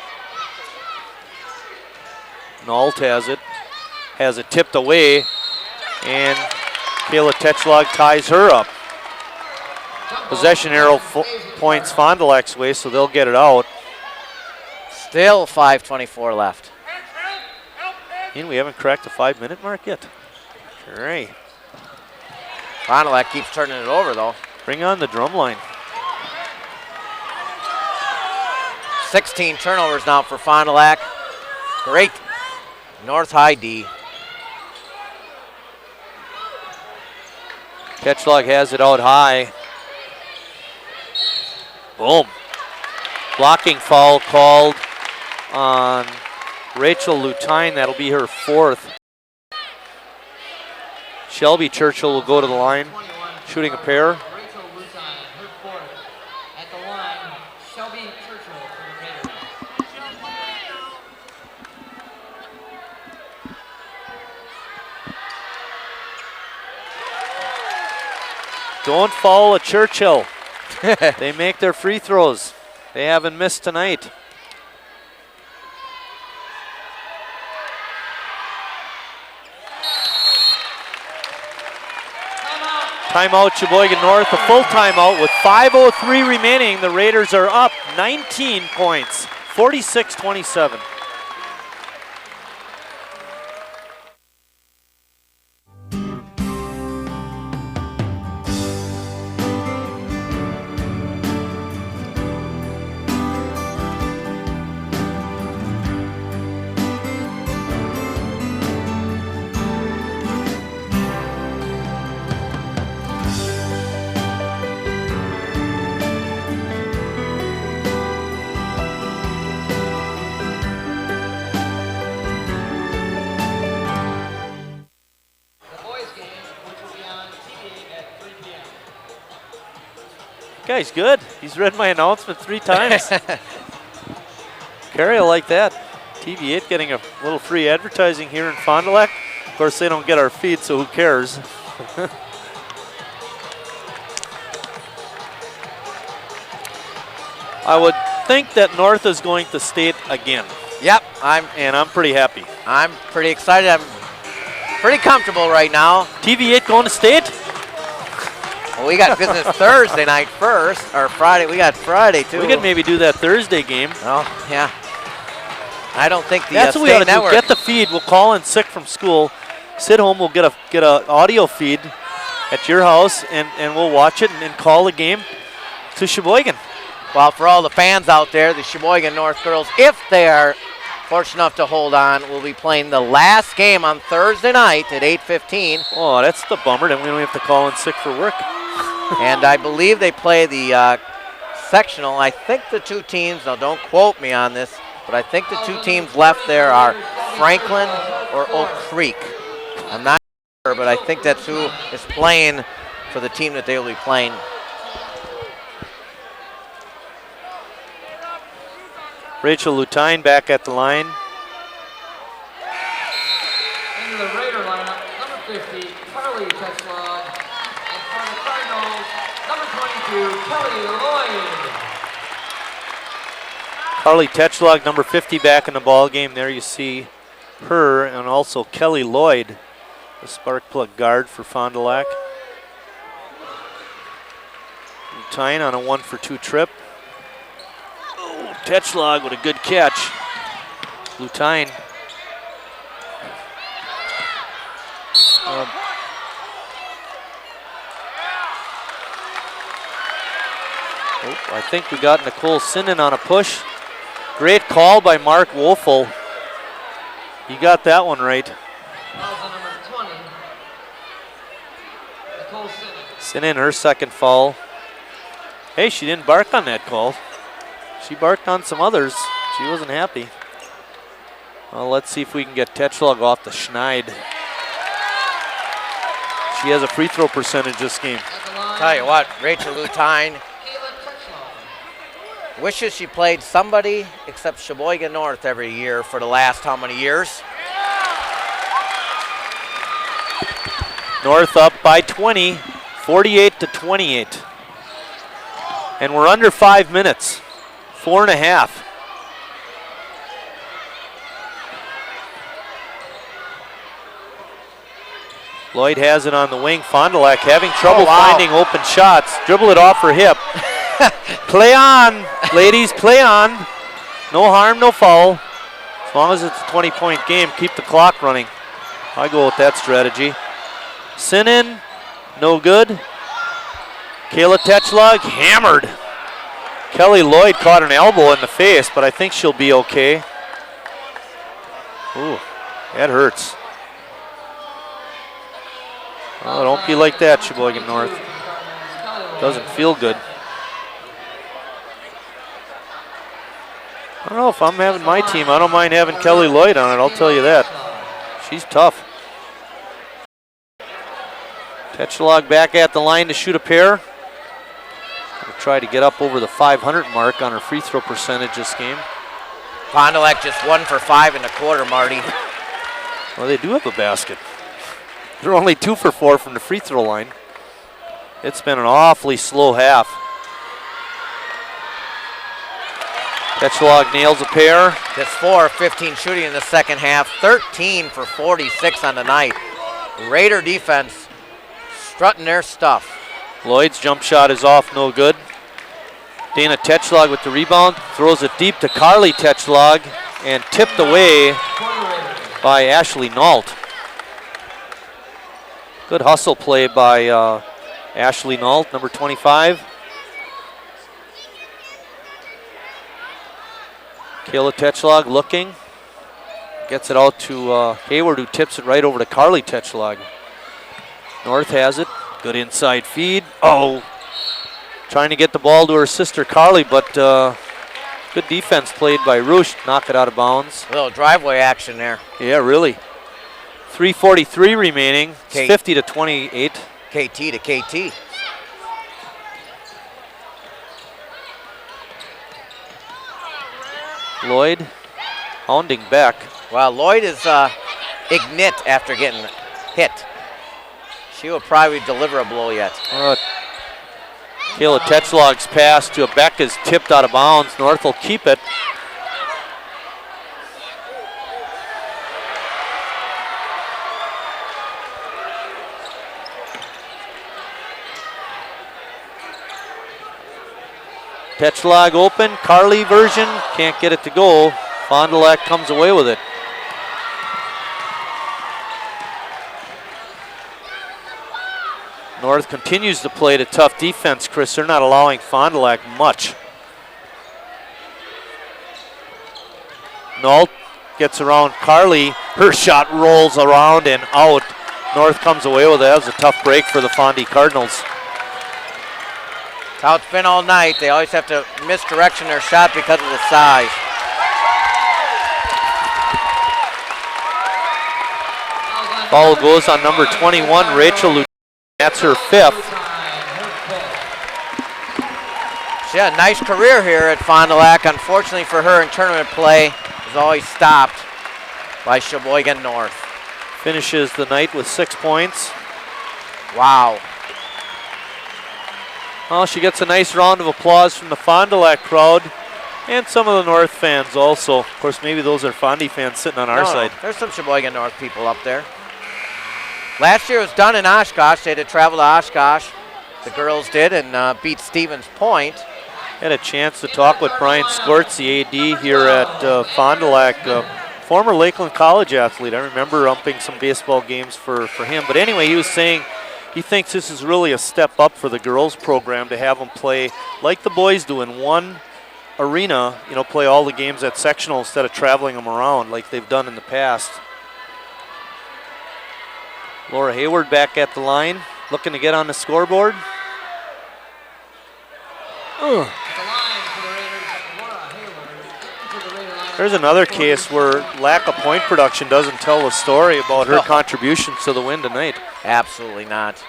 Speaker 15: Nault has it tipped away, and Kayla Tetchlock ties her up. Possession arrow points Fond du Lac's way, so they'll get it out.
Speaker 2: Still 5:24 left.
Speaker 15: And we haven't cracked the 5-minute mark yet. All right.
Speaker 2: Fond du Lac keeps turning it over, though.
Speaker 15: Bring on the drum line.
Speaker 2: 16 turnovers now for Fond du Lac. Great North High D.
Speaker 15: Tetchlock has it out high. Boom. Blocking foul called on Rachel Lutine. That'll be her 4th. Shelby Churchill will go to the line, shooting a pair. Don't foul at Churchill. They make their free throws. They haven't missed tonight. Timeout Sheboygan North, a full timeout with 5:03 remaining. The Raiders are up 19 points, 46-27. Guy's good. He's read my announcement 3 times. Carrie, I like that. TV8 getting a little free advertising here in Fond du Lac. Of course, they don't get our feed, so who cares? I would think that North is going to state again.
Speaker 2: Yep,
Speaker 15: and I'm pretty happy.
Speaker 2: I'm pretty excited. I'm pretty comfortable right now.
Speaker 15: TV8 going to state?
Speaker 2: Well, we got business Thursday night first, or Friday. We got Friday too.
Speaker 15: We could maybe do that Thursday game.
Speaker 2: Oh, yeah. I don't think the
Speaker 15: That's what we ought to
Speaker 2: network.
Speaker 15: do. Get the feed. We'll call in sick from school. Sit home. We'll get a audio feed at your house, and we'll watch it and call the game to Sheboygan.
Speaker 2: Well, for all the fans out there, the Sheboygan North girls, if they are fortunate enough to hold on, will be playing the last game on Thursday night at 8:15.
Speaker 15: Oh, that's the bummer. Then we don't have to call in sick for work.
Speaker 2: And I believe they play the sectional. I think the 2 teams, now don't quote me on this, but I think the 2 teams left there are Franklin or Oak Creek. I'm not sure, but I think that's who is playing for the team that they will be playing.
Speaker 15: Rachel Lutine back at the line.
Speaker 16: Into the Raider lineup, number 50, Carly Teslog. And for the Cardinals, number 22, Kelly Lloyd.
Speaker 15: Carly Tetchlog, number 50, back in the ball game. There you see her, and also Kelly Lloyd, the spark plug guard for Fond du Lac. Lutine on a 1-for-2 trip. Oh, Tetchlog with a good catch. Lutine. I think we got Nicole Sinnen on a push. Great call by Mark Wolfel. He got that one right. Sinnen, her second foul. Hey, she didn't bark on that call. She barked on some others. She wasn't happy. Well, let's see if we can get Tetchlog off the schneid. She has a free throw percentage this game.
Speaker 2: Tell you what, Rachel Lutine wishes she played somebody except Sheboygan North every year for the last how many years?
Speaker 15: North up by 20, 48-28. And we're under 5 minutes, 4.5. Lloyd has it on the wing. Fond du Lac having trouble finding open shots. Dribble it off her hip. Play on, ladies, play on. No harm, no foul. As long as it's a 20-point game, keep the clock running. I go with that strategy. Sinnen, no good. Kayla Tetchlog, hammered. Kelly Lloyd caught an elbow in the face, but I think she'll be okay. Ooh, that hurts. Oh, don't be like that, Sheboygan North. Doesn't feel good. I don't know if I'm having my team. I don't mind having Kelly Lloyd on it, I'll tell you that. She's tough. Tetchlog back at the line to shoot a pair. We'll try to get up over the 500 mark on her free throw percentage this game.
Speaker 2: Fond du Lac just 1 for 5 in the quarter, Marty.
Speaker 15: Well, they do have a basket. They're only 2 for 4 from the free throw line. It's been an awfully slow half. Tetchlog nails a pair.
Speaker 2: Just 4 of 15 shooting in the second half. 13 for 46 on the night. Raider defense strutting their stuff.
Speaker 15: Lloyd's jump shot is off, no good. Dana Tetchlog with the rebound. Throws it deep to Carly Tetchlog and tipped away by Ashley Nault. Good hustle play by Ashley Nault, number 25. Kayla Tetchlog looking. Gets it out to Hayward, who tips it right over to Carly Tetchlog. North has it. Good inside feed. Oh, trying to get the ball to her sister Carly, but good defense played by Roosh. Knock it out of bounds.
Speaker 2: A little driveway action there.
Speaker 15: Yeah, really. 3:43 remaining. It's 50-28.
Speaker 2: KT to KT.
Speaker 15: Lloyd hounding Beck.
Speaker 2: Well, Lloyd is ignite after getting hit. She will probably deliver a blow yet.
Speaker 15: Kayla Tetchlog's pass to Beck is tipped out of bounds. North will keep it. Tetchlog open, Carly version, can't get it to go. Fond du Lac comes away with it. North continues to play the tough defense, Chris. They're not allowing Fond du Lac much. Nault gets around Carly. Her shot rolls around and out. North comes away with it. That was a tough break for the Fondy Cardinals.
Speaker 2: That's how it's been all night. They always have to misdirection their shot because of the size.
Speaker 15: Foul goes on number 21, Rachel Lieutenant. That's her fifth.
Speaker 2: She had a nice career here at Fond du Lac. Unfortunately for her in tournament play, was always stopped by Sheboygan North.
Speaker 15: Finishes the night with 6 points.
Speaker 2: Wow.
Speaker 15: Well, she gets a nice round of applause from the Fond du Lac crowd and some of the North fans also. Of course, maybe those are Fondy fans sitting on our side.
Speaker 2: There's some Sheboygan North people up there. Last year it was done in Oshkosh. They had to travel to Oshkosh. The girls did and beat Stevens Point.
Speaker 15: Had a chance to talk with Brian Skortz, the AD here at Fond du Lac, former Lakeland College athlete. I remember umping some baseball games for him. But anyway, he was saying he thinks this is really a step up for the girls program to have them play like the boys do in one arena, you know, play all the games at sectional instead of traveling them around like they've done in the past. Laura Hayward back at the line, looking to get on the scoreboard. There's another case where lack of point production doesn't tell the story about her contributions to the win tonight.
Speaker 2: Absolutely not.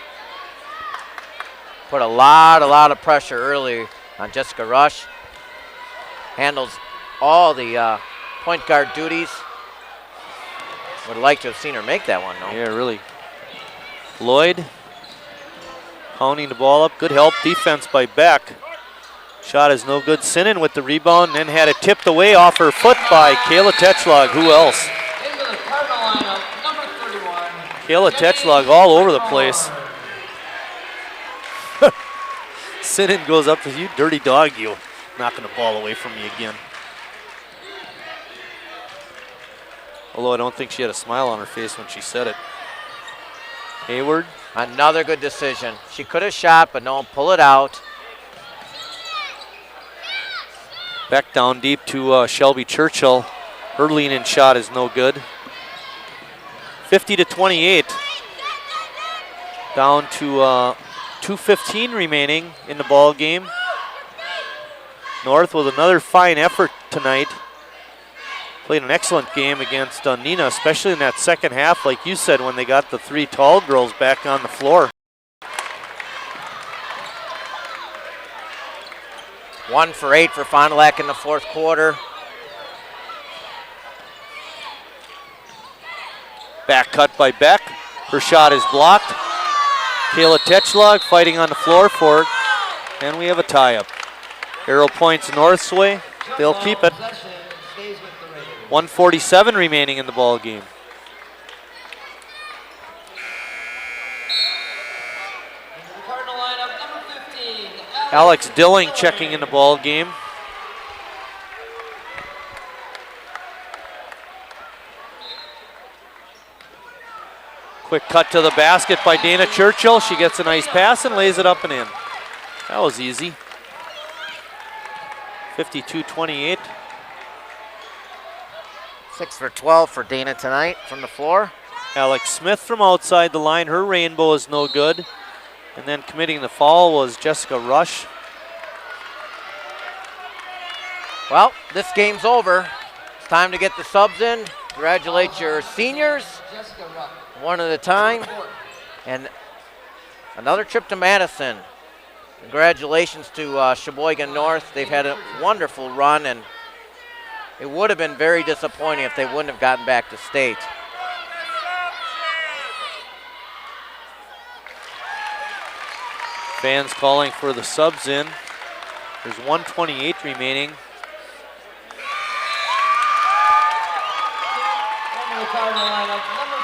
Speaker 2: Put a lot of pressure early on Jessica Rush. Handles all the point guard duties. Would like to have seen her make that one, though.
Speaker 15: Yeah, really. Lloyd pounding the ball up. Good help defense by Beck. Shot is no good. Sinnen with the rebound and then had it tipped away off her foot by Kayla Tetchlog. Who else?
Speaker 16: Into the Cardinal lineup, number 31.
Speaker 15: Kayla Tetchlog all over the place. Sinnen goes up to you, dirty dog, you. Knocking the ball away from me again. Although I don't think she had a smile on her face when she said it. Hayward.
Speaker 2: Another good decision. She could have shot, but no, pull it out.
Speaker 15: Back down deep to Shelby Churchill. Her lean-in shot is no good. 50-28. Down to 2:15 remaining in the ball game. North with another fine effort tonight. Played an excellent game against Nina, especially in that second half, like you said, when they got the three tall girls back on the floor.
Speaker 2: 1 for 8 for Fond du Lac in the fourth quarter.
Speaker 15: Back cut by Beck. Her shot is blocked. Kayla Tetchlog fighting on the floor for it. And we have a tie-up. Arrow points North's way. They'll keep it. 1:47 remaining in the ball game. Alex Dilling checking in the ball game. Quick cut to the basket by Dana Churchill. She gets a nice pass and lays it up and in. That was easy. 52-28.
Speaker 2: 6 for 12 for Dana tonight from the floor.
Speaker 15: Alex Smith from outside the line. Her rainbow is no good. And then committing the foul was Jessica Rush.
Speaker 2: Well, this game's over. It's time to get the subs in. Congratulate your seniors, one at a time. And another trip to Madison. Congratulations to Sheboygan North. They've had a wonderful run, and it would have been very disappointing if they wouldn't have gotten back to state.
Speaker 15: Fans calling for the subs in. There's 1:28 remaining.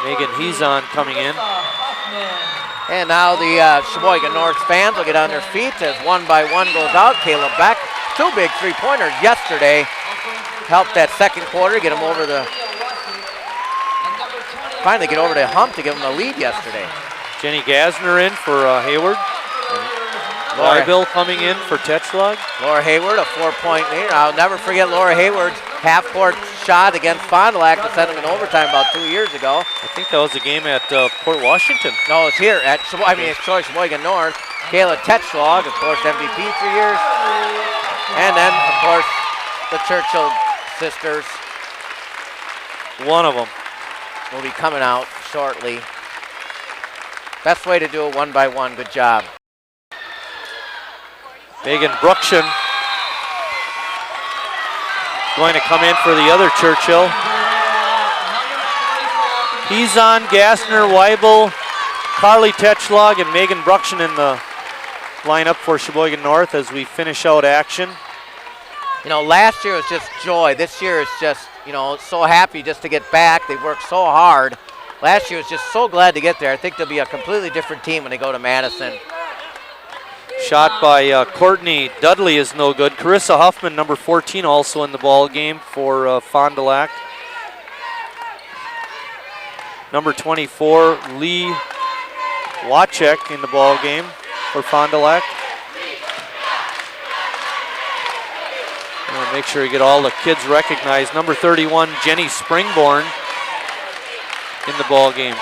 Speaker 15: Megan Hezon coming in.
Speaker 2: And now the Sheboygan North fans will get on their feet as one by one goes out. Caleb Beck, 2 big three-pointers yesterday. Helped that second quarter get them over the, finally get over the hump to give them the lead yesterday.
Speaker 15: Jenny Gasner in for Hayward. Bill coming in for Tetschlag.
Speaker 2: Laura Hayward, a 4-point lead. I'll never forget Laura Hayward's half-court shot against Fond du Lac to send them in overtime about 2 years ago.
Speaker 15: I think that was a game at Port Washington.
Speaker 2: No, it's here at Sheboygan North. Kayla Tetschlag, of course, MVP 3 years. And then, of course, the Churchill sisters.
Speaker 15: One of them
Speaker 2: will be coming out shortly. Best way to do it, one by one. Good job.
Speaker 15: Megan Bruction going to come in for the other Churchill. Hezon, Gassner, Weibel, Carly Tetschlag, and Megan Bruction in the lineup for Sheboygan North as we finish out action.
Speaker 2: You know, last year was just joy. This year it's just, you know, so happy just to get back. They worked so hard. Last year was just so glad to get there. I think they'll be a completely different team when they go to Madison.
Speaker 15: Shot by Courtney Dudley is no good. Carissa Huffman, number 14, also in the ball game for Fond du Lac. Number 24, Lee Wachek in the ball game for Fond du Lac. Make sure you get all the kids recognized. Number 31, Jenny Springborn in the ball game.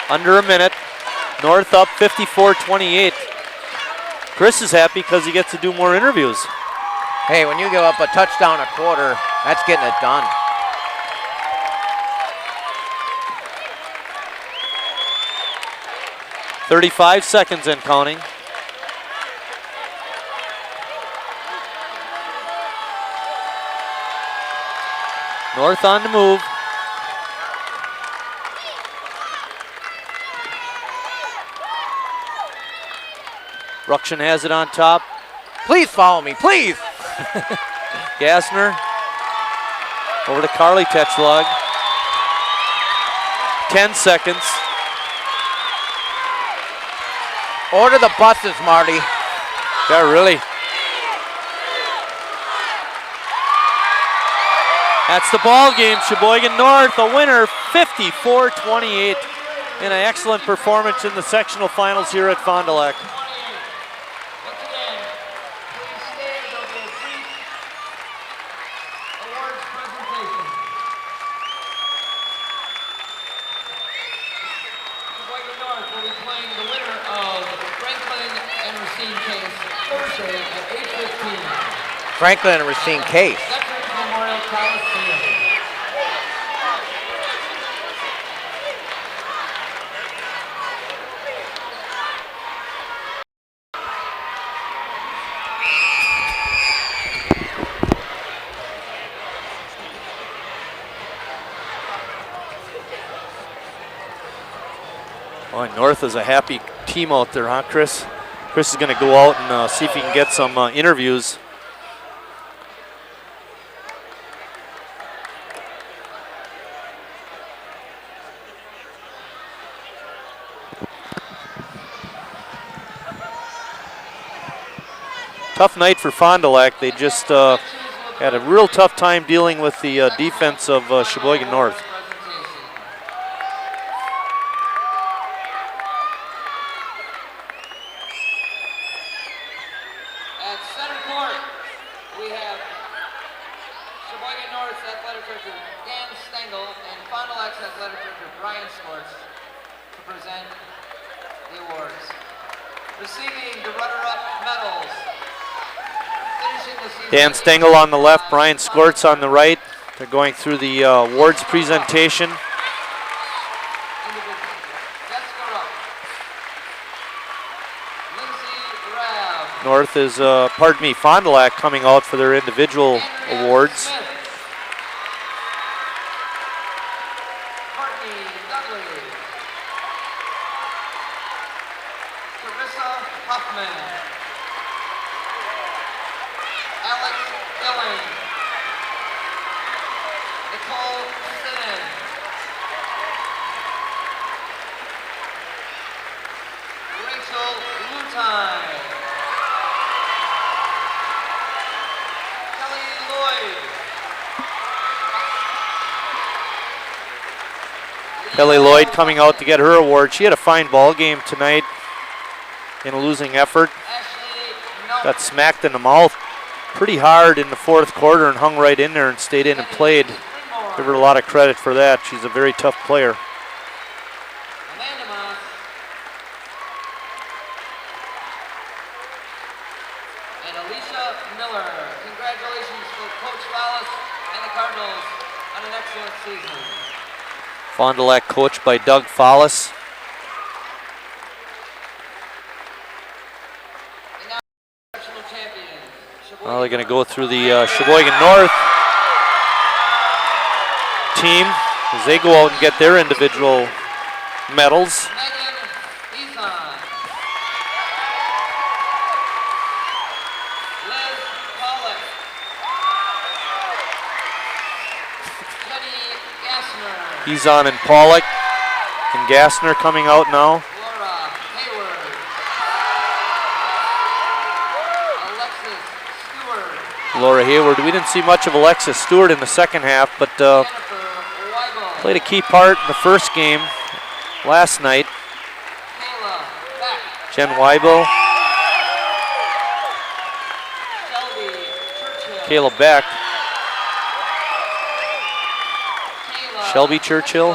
Speaker 15: Under a minute. North up 54-28. Chris is happy because he gets to do more interviews.
Speaker 2: Hey, when you give up a touchdown a quarter, that's getting it done.
Speaker 15: .35 seconds and counting. North on the move. Bruction has it on top.
Speaker 2: Please follow me, please.
Speaker 15: Gassner over to Carly Tetschlag. 10 seconds.
Speaker 2: Order the buses, Marty.
Speaker 15: Yeah, really. That's the ball game. Sheboygan North, a winner, 54-28, in an excellent performance in the sectional finals here at Fond du Lac.
Speaker 2: Franklin and Racine Case.
Speaker 15: Boy, North is a happy team out there, huh, Chris? Chris is going to go out and see if he can get some interviews. Tough night for Fond du Lac. They just had a real tough time dealing with the defense of Sheboygan North.
Speaker 16: At center court, we have Sheboygan North's athletic director Dan Stengel and Fond du Lac's athletic director Brian Skorts to present the awards. Receiving the runner-up medals.
Speaker 15: Dan Stengel on the left, Brian Skorts on the right. They're going through the awards presentation. North is, Fond du Lac coming out for their individual awards.
Speaker 16: Alyssa Huffman. Alex Gilling. Nicole Sinnen. Rachel Lutine. Kelly Lloyd.
Speaker 15: Kelly Lloyd coming out to get her award. She had a fine ball game tonight in a losing effort. Got smacked in the mouth pretty hard in the fourth quarter and hung right in there and stayed in and played. Give her a lot of credit for that. She's a very tough player.
Speaker 16: And Alicia Miller. Congratulations to Coach Wallace and the Cardinals on an excellent season.
Speaker 15: Fond du Lac coached by Doug Follis. Well, they're going to go through the Sheboygan North team as they go out and get their individual medals. Ezon and Pollock and Gassner coming out now. Laura Hayward. We didn't see much of Alexis Stewart in the second half, but played a key part in the first game last night. Jen Weibel. Kayla Beck. Shelby Churchill.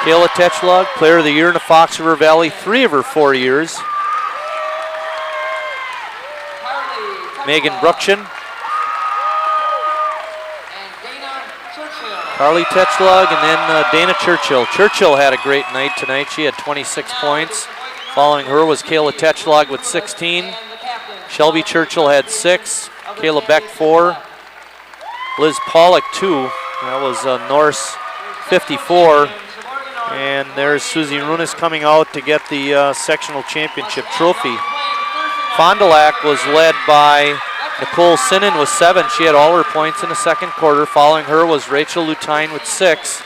Speaker 15: Kayla Tetchlog, Player of the Year in the Fox River Valley, 3 of her 4 years. Megan Bruction. Carly Tetchlog, and then Dana Churchill. Churchill had a great night tonight. She had 26 points. Following her was Kayla Tetchlog with 16. Shelby Churchill had 6. Kayla Beck 4. Liz Pollock 2. That was Norse 54. And there's Susie Runas coming out to get the sectional championship trophy. Fond du Lac was led by Nicole Sinnen with 7. She had all her points in the second quarter. Following her was Rachel Lutine with 6,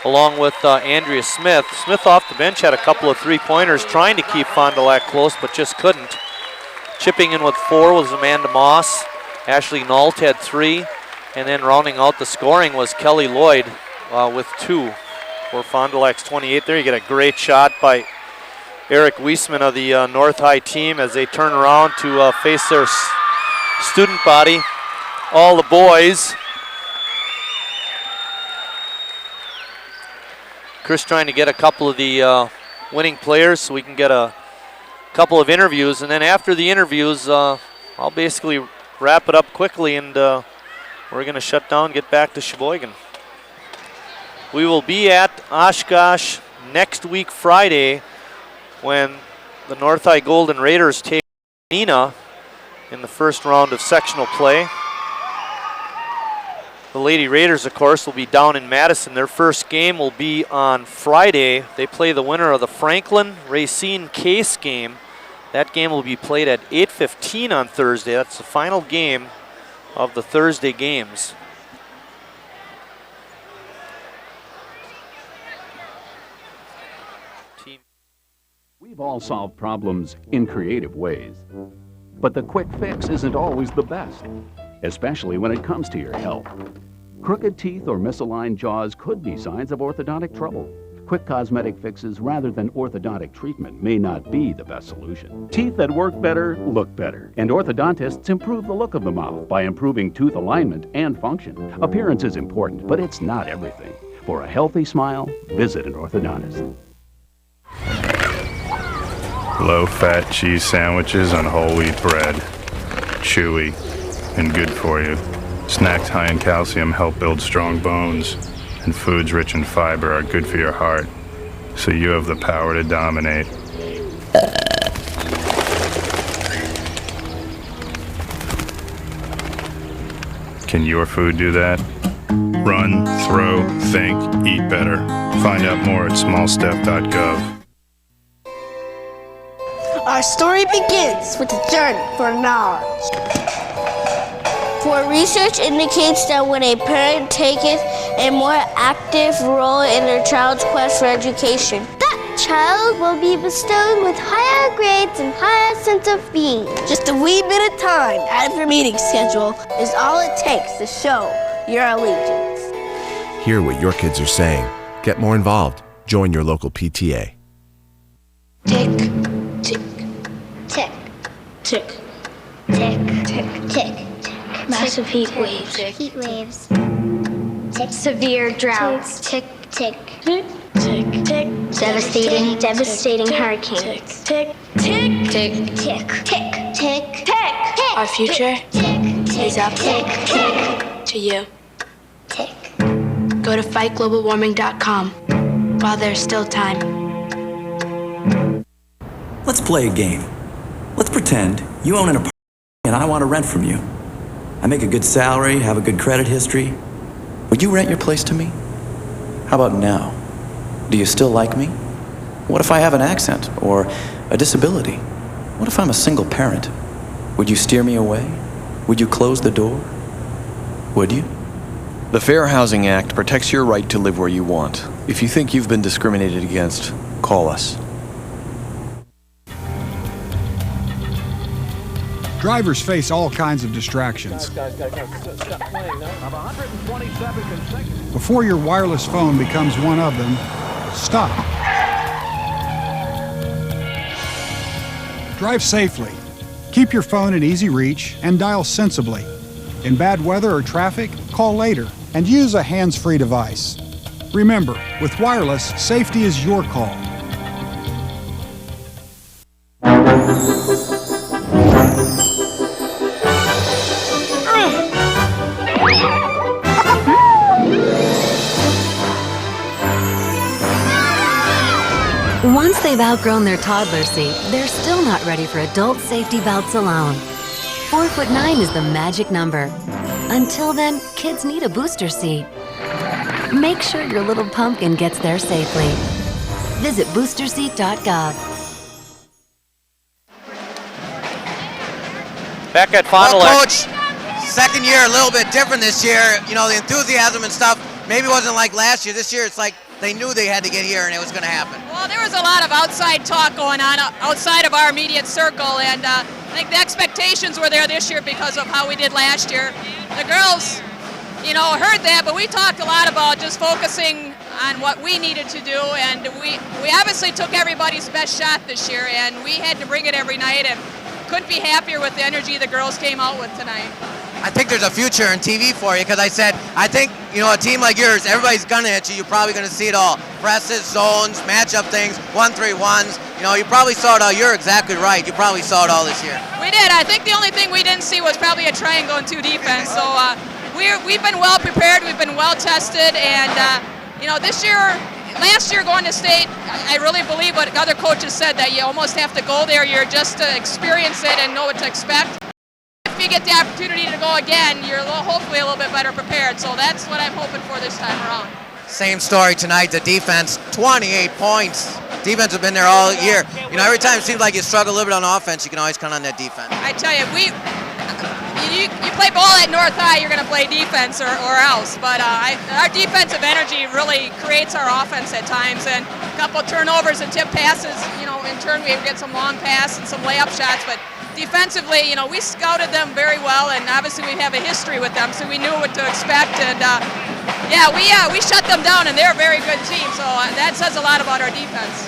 Speaker 15: along with Andrea Smith. Smith off the bench had a couple of 3-pointers trying to keep Fond du Lac close, but just couldn't. Chipping in with 4 was Amanda Moss. Ashley Nault had 3. And then rounding out the scoring was Kelly Lloyd with 2 for Fond du Lac's 28 there. You get a great shot by Eric Wiesman of the North High team as they turn around to face their student body, all the boys. Chris trying to get a couple of the winning players so we can get a couple of interviews. And then after the interviews, I'll basically wrap it up quickly and we're going to shut down and get back to Sheboygan. We will be at Oshkosh next week, Friday, when the North High Golden Raiders take Nina in the first round of sectional play. The Lady Raiders, of course, will be down in Madison. Their first game will be on Friday. They play the winner of the Franklin-Racine Case game. That game will be played at 8:15 on Thursday. That's the final game of the Thursday games.
Speaker 13: We've all solved problems in creative ways, but the quick fix isn't always the best, especially when it comes to your health. Crooked teeth or misaligned jaws could be signs of orthodontic trouble. Quick cosmetic fixes rather than orthodontic treatment may not be the best solution. Teeth that work better look better, and orthodontists improve the look of the mouth by improving tooth alignment and function. Appearance is important, but it's not everything. For a healthy smile, visit an orthodontist.
Speaker 14: Low-fat cheese sandwiches on whole wheat bread. Chewy and good for you. Snacks high in calcium help build strong bones. And foods rich in fiber are good for your heart, so you have the power to dominate. Can your food do that? Run, throw, think, eat better. Find out more at smallstep.gov.
Speaker 17: Our story begins with a journey for knowledge. For research indicates that when a parent taketh a more active role in their child's quest for education, that child will be bestowed with higher grades and higher sense of being. Just a wee bit of time out of your meeting schedule is all it takes to show your allegiance.
Speaker 18: Hear what your kids are saying. Get more involved. Join your local PTA.
Speaker 17: Tick, tick, tick, tick, tick, tick, tick. Massive heat waves.
Speaker 25: Heat waves.
Speaker 17: Tick. Severe droughts. Tick, tick, tick, tick, tick. Devastating hurricanes. Tick, tick, tick, tick, tick, tick, tick. Our future is up to you. Tick. Go to fightglobalwarming.com while there's still time.
Speaker 19: Let's play a game. Let's pretend you own an apartment and I want to rent from you. I make a good salary, have a good credit history. Would you rent your place to me? How about now? Do you still like me? What if I have an accent or a disability? What if I'm a single parent? Would you steer me away? Would you close the door? Would you?
Speaker 20: The Fair Housing Act protects your right to live where you want. If you think you've been discriminated against, call us.
Speaker 21: Drivers face all kinds of distractions. Before your wireless phone becomes one of them, stop. Drive safely. Keep your phone in easy reach and dial sensibly. In bad weather or traffic, call later and use a hands-free device. Remember, with wireless, safety is your call.
Speaker 24: Once they've outgrown their toddler seat, they're still not ready for adult safety belts alone. 4'9" is the magic number. Until then, kids need a booster seat. Make sure your little pumpkin gets there safely. Visit boosterseat.gov.
Speaker 15: Back at Fond du
Speaker 2: Well,
Speaker 15: Lac.
Speaker 2: Coach, second year, a little bit different this year. You know, the enthusiasm and stuff maybe wasn't like last year. This year, it's like they knew they had to get here and it was going to happen.
Speaker 22: Well, there was a lot of outside talk going on outside of our immediate circle, and I think the expectations were there this year because of how we did last year. The girls, you know, heard that, but we talked a lot about just focusing on what we needed to do, and we obviously took everybody's best shot this year, and we had to bring it every night, and couldn't be happier with the energy the girls came out with tonight.
Speaker 2: I think there's a future in TV for you because I said, I think, you know, a team like yours, everybody's gunning at you. You're probably going to see it all. Presses, zones, matchup things, 1-3-1s. You know, you probably saw it all. You're exactly right. You probably saw it all this year.
Speaker 22: We did. I think the only thing we didn't see was probably a triangle and 2 defense. So we've been well prepared. We've been well tested. And, you know, last year going to state, I really believe what other coaches said, that you almost have to go there. You're just to experience it and know what to expect. If you get the opportunity to go again, you're hopefully a little bit better prepared. So that's what I'm hoping for this time around.
Speaker 2: Same story tonight. The defense, 28 points. Defense has been there all year. You know, every time it seems like you struggle a little bit on offense, you can always count on that defense.
Speaker 22: I tell you, you play ball at North High, you're going to play defense or else. But our defensive energy really creates our offense at times. And a couple of turnovers and tip passes, you know, in turn we get some long pass and some layup shots. But defensively, you know, we scouted them very well, and obviously we have a history with them, so we knew what to expect. And we shut them down, and they're a very good team. So that says a lot about our defense.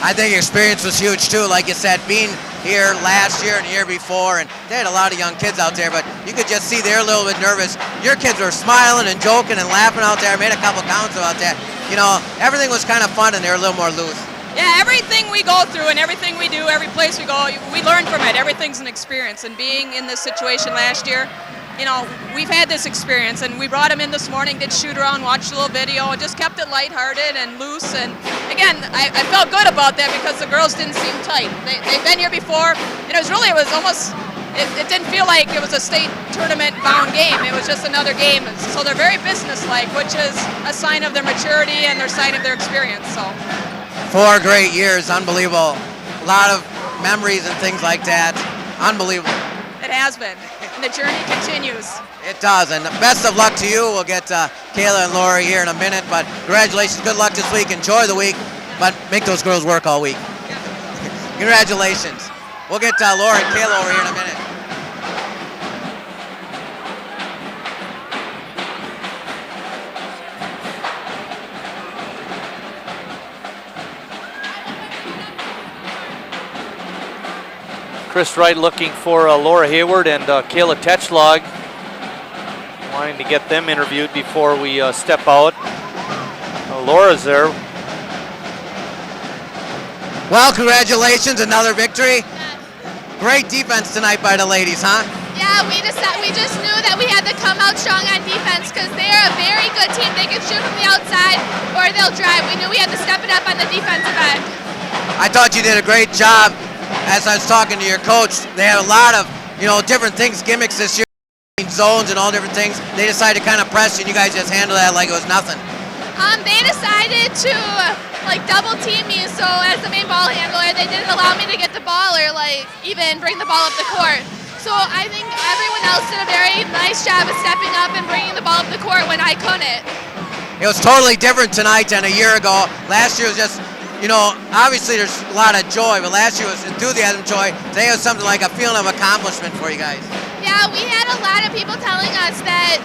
Speaker 2: I think experience was huge too, like you said, being here last year and the year before, and they had a lot of young kids out there, but you could just see they're a little bit nervous. Your kids were smiling and joking and laughing out there. I made a couple counts out there. You know, everything was kind of fun, and they were a little more loose.
Speaker 22: Yeah, everything we go through and everything we do, every place we go, we learn from it. Everything's an experience, and being in this situation last year, you know, we've had this experience, and we brought them in this morning, did shoot around, watched a little video, and just kept it lighthearted and loose. And again, I felt good about that because the girls didn't seem tight. They've been here before, and it didn't feel like it was a state tournament bound game. It was just another game. So they're very businesslike, which is a sign of their maturity and their sign of their experience. So
Speaker 2: 4 great years, unbelievable. A lot of memories and things like that. Unbelievable.
Speaker 22: It has been. And the journey continues.
Speaker 2: It does, and best of luck to you. We'll get Kayla and Lori here in a minute, but congratulations, good luck this week. Enjoy the week, but make those girls work all week. Congratulations. We'll get Lori and Kayla over here in a minute.
Speaker 15: Chris Wright looking for Laura Hayward and Kayla Tetchlog, wanting to get them interviewed before we step out. Laura's there.
Speaker 2: Well, congratulations, another victory. Great defense tonight by the ladies, huh?
Speaker 3: Yeah, we just knew that we had to come out strong on defense because they're a very good team. They can shoot from the outside or they'll drive. We knew we had to step it up on the defensive end.
Speaker 2: I thought you did a great job. As I was talking to your coach, they had a lot of, different things, gimmicks this year, zones and all different things. They decided to kind of press you, and you guys just handled that like it was nothing.
Speaker 3: They decided to double team me, so as the main ball handler, they didn't allow me to get the ball or even bring the ball up the court. So I think everyone else did a very nice job of stepping up and bringing the ball up the court when I couldn't.
Speaker 2: It was totally different tonight than a year ago. Last year was just, obviously there's a lot of joy, but last year was enthusiasm, joy. Today was something like a feeling of accomplishment for you guys.
Speaker 3: Yeah, we had a lot of people telling us that,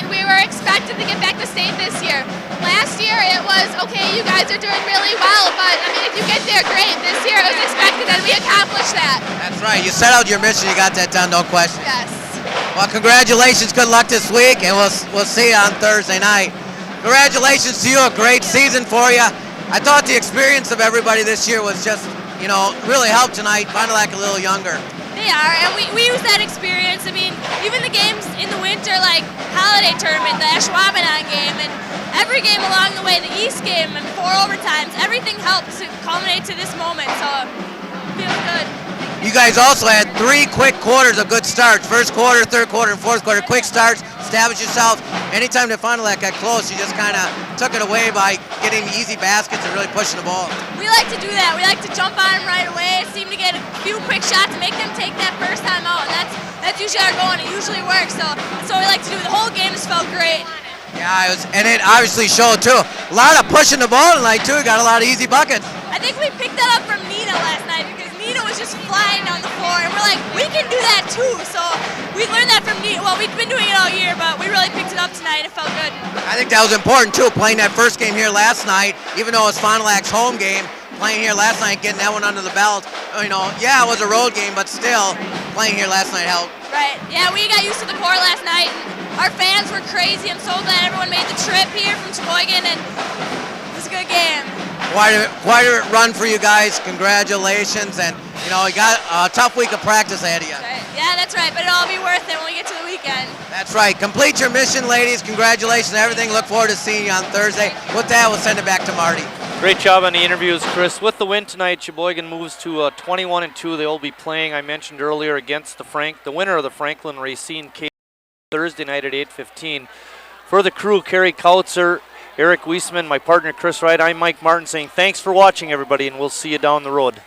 Speaker 3: we were expected to get back to state this year. Last year it was, okay, you guys are doing really well, but if you get there, great. This year it was expected and we accomplished that.
Speaker 2: That's right. You set out your mission, you got that done, no question.
Speaker 3: Yes.
Speaker 2: Well, congratulations, good luck this week, and we'll see you on Thursday night. Congratulations to you, a great season for you. I thought the experience of everybody this year was just, really helped tonight. Fond du Lac a little younger.
Speaker 3: They are, and we use that experience. Even the games in the winter, like Holiday Tournament, the Ashwaubenon game, and every game along the way, the East game, and 4 overtimes, everything helps to culminate to this moment, so it feels good.
Speaker 2: You guys also had 3 quick quarters of good starts. First quarter, third quarter, and fourth quarter. Quick starts, establish yourself. Anytime the Fond du Lac got close, you just kind of took it away by getting easy baskets and really pushing the ball.
Speaker 3: We like to do that. We like to jump on them right away, seem to get a few quick shots and make them take that first time out. And that's usually our goal, and it usually works. So that's what we like to do. The whole game has felt great.
Speaker 2: Yeah, and it obviously showed too. A lot of pushing the ball tonight too. Got a lot of easy buckets.
Speaker 3: I think we picked that up from Nina last night because Nina was just flying down the floor, and we're like, we can do that too. So we learned that from Nina. Well, we've been doing it all year, but we really picked it up tonight. It felt good.
Speaker 2: I think that was important too. Playing that first game here last night, even though it was Fond du Lac's home game, playing here last night, getting that one under the belt. Yeah, it was a road game, but still, playing here last night helped.
Speaker 3: Right. Yeah, we got used to the court last night. And our fans were crazy. I'm so glad everyone made the trip here from Sheboygan, and it was a good game.
Speaker 2: Quite a run for you guys. Congratulations, and you got a tough week of practice ahead of you.
Speaker 3: Right. Yeah, that's right. But it'll all be worth it when we get to the weekend.
Speaker 2: That's right. Complete your mission, ladies. Congratulations on everything. Look forward to seeing you on Thursday. With that, we'll send it back to Marty.
Speaker 15: Great job on the interviews, Chris. With the win tonight, Sheboygan moves to 21-2. They will be playing, I mentioned earlier, against the winner of the Franklin Racine Case Thursday night at 8:15. For the crew, Kerry Kautzer, Eric Wiesman, my partner Chris Wright, I'm Mike Martin saying thanks for watching, everybody, and we'll see you down the road.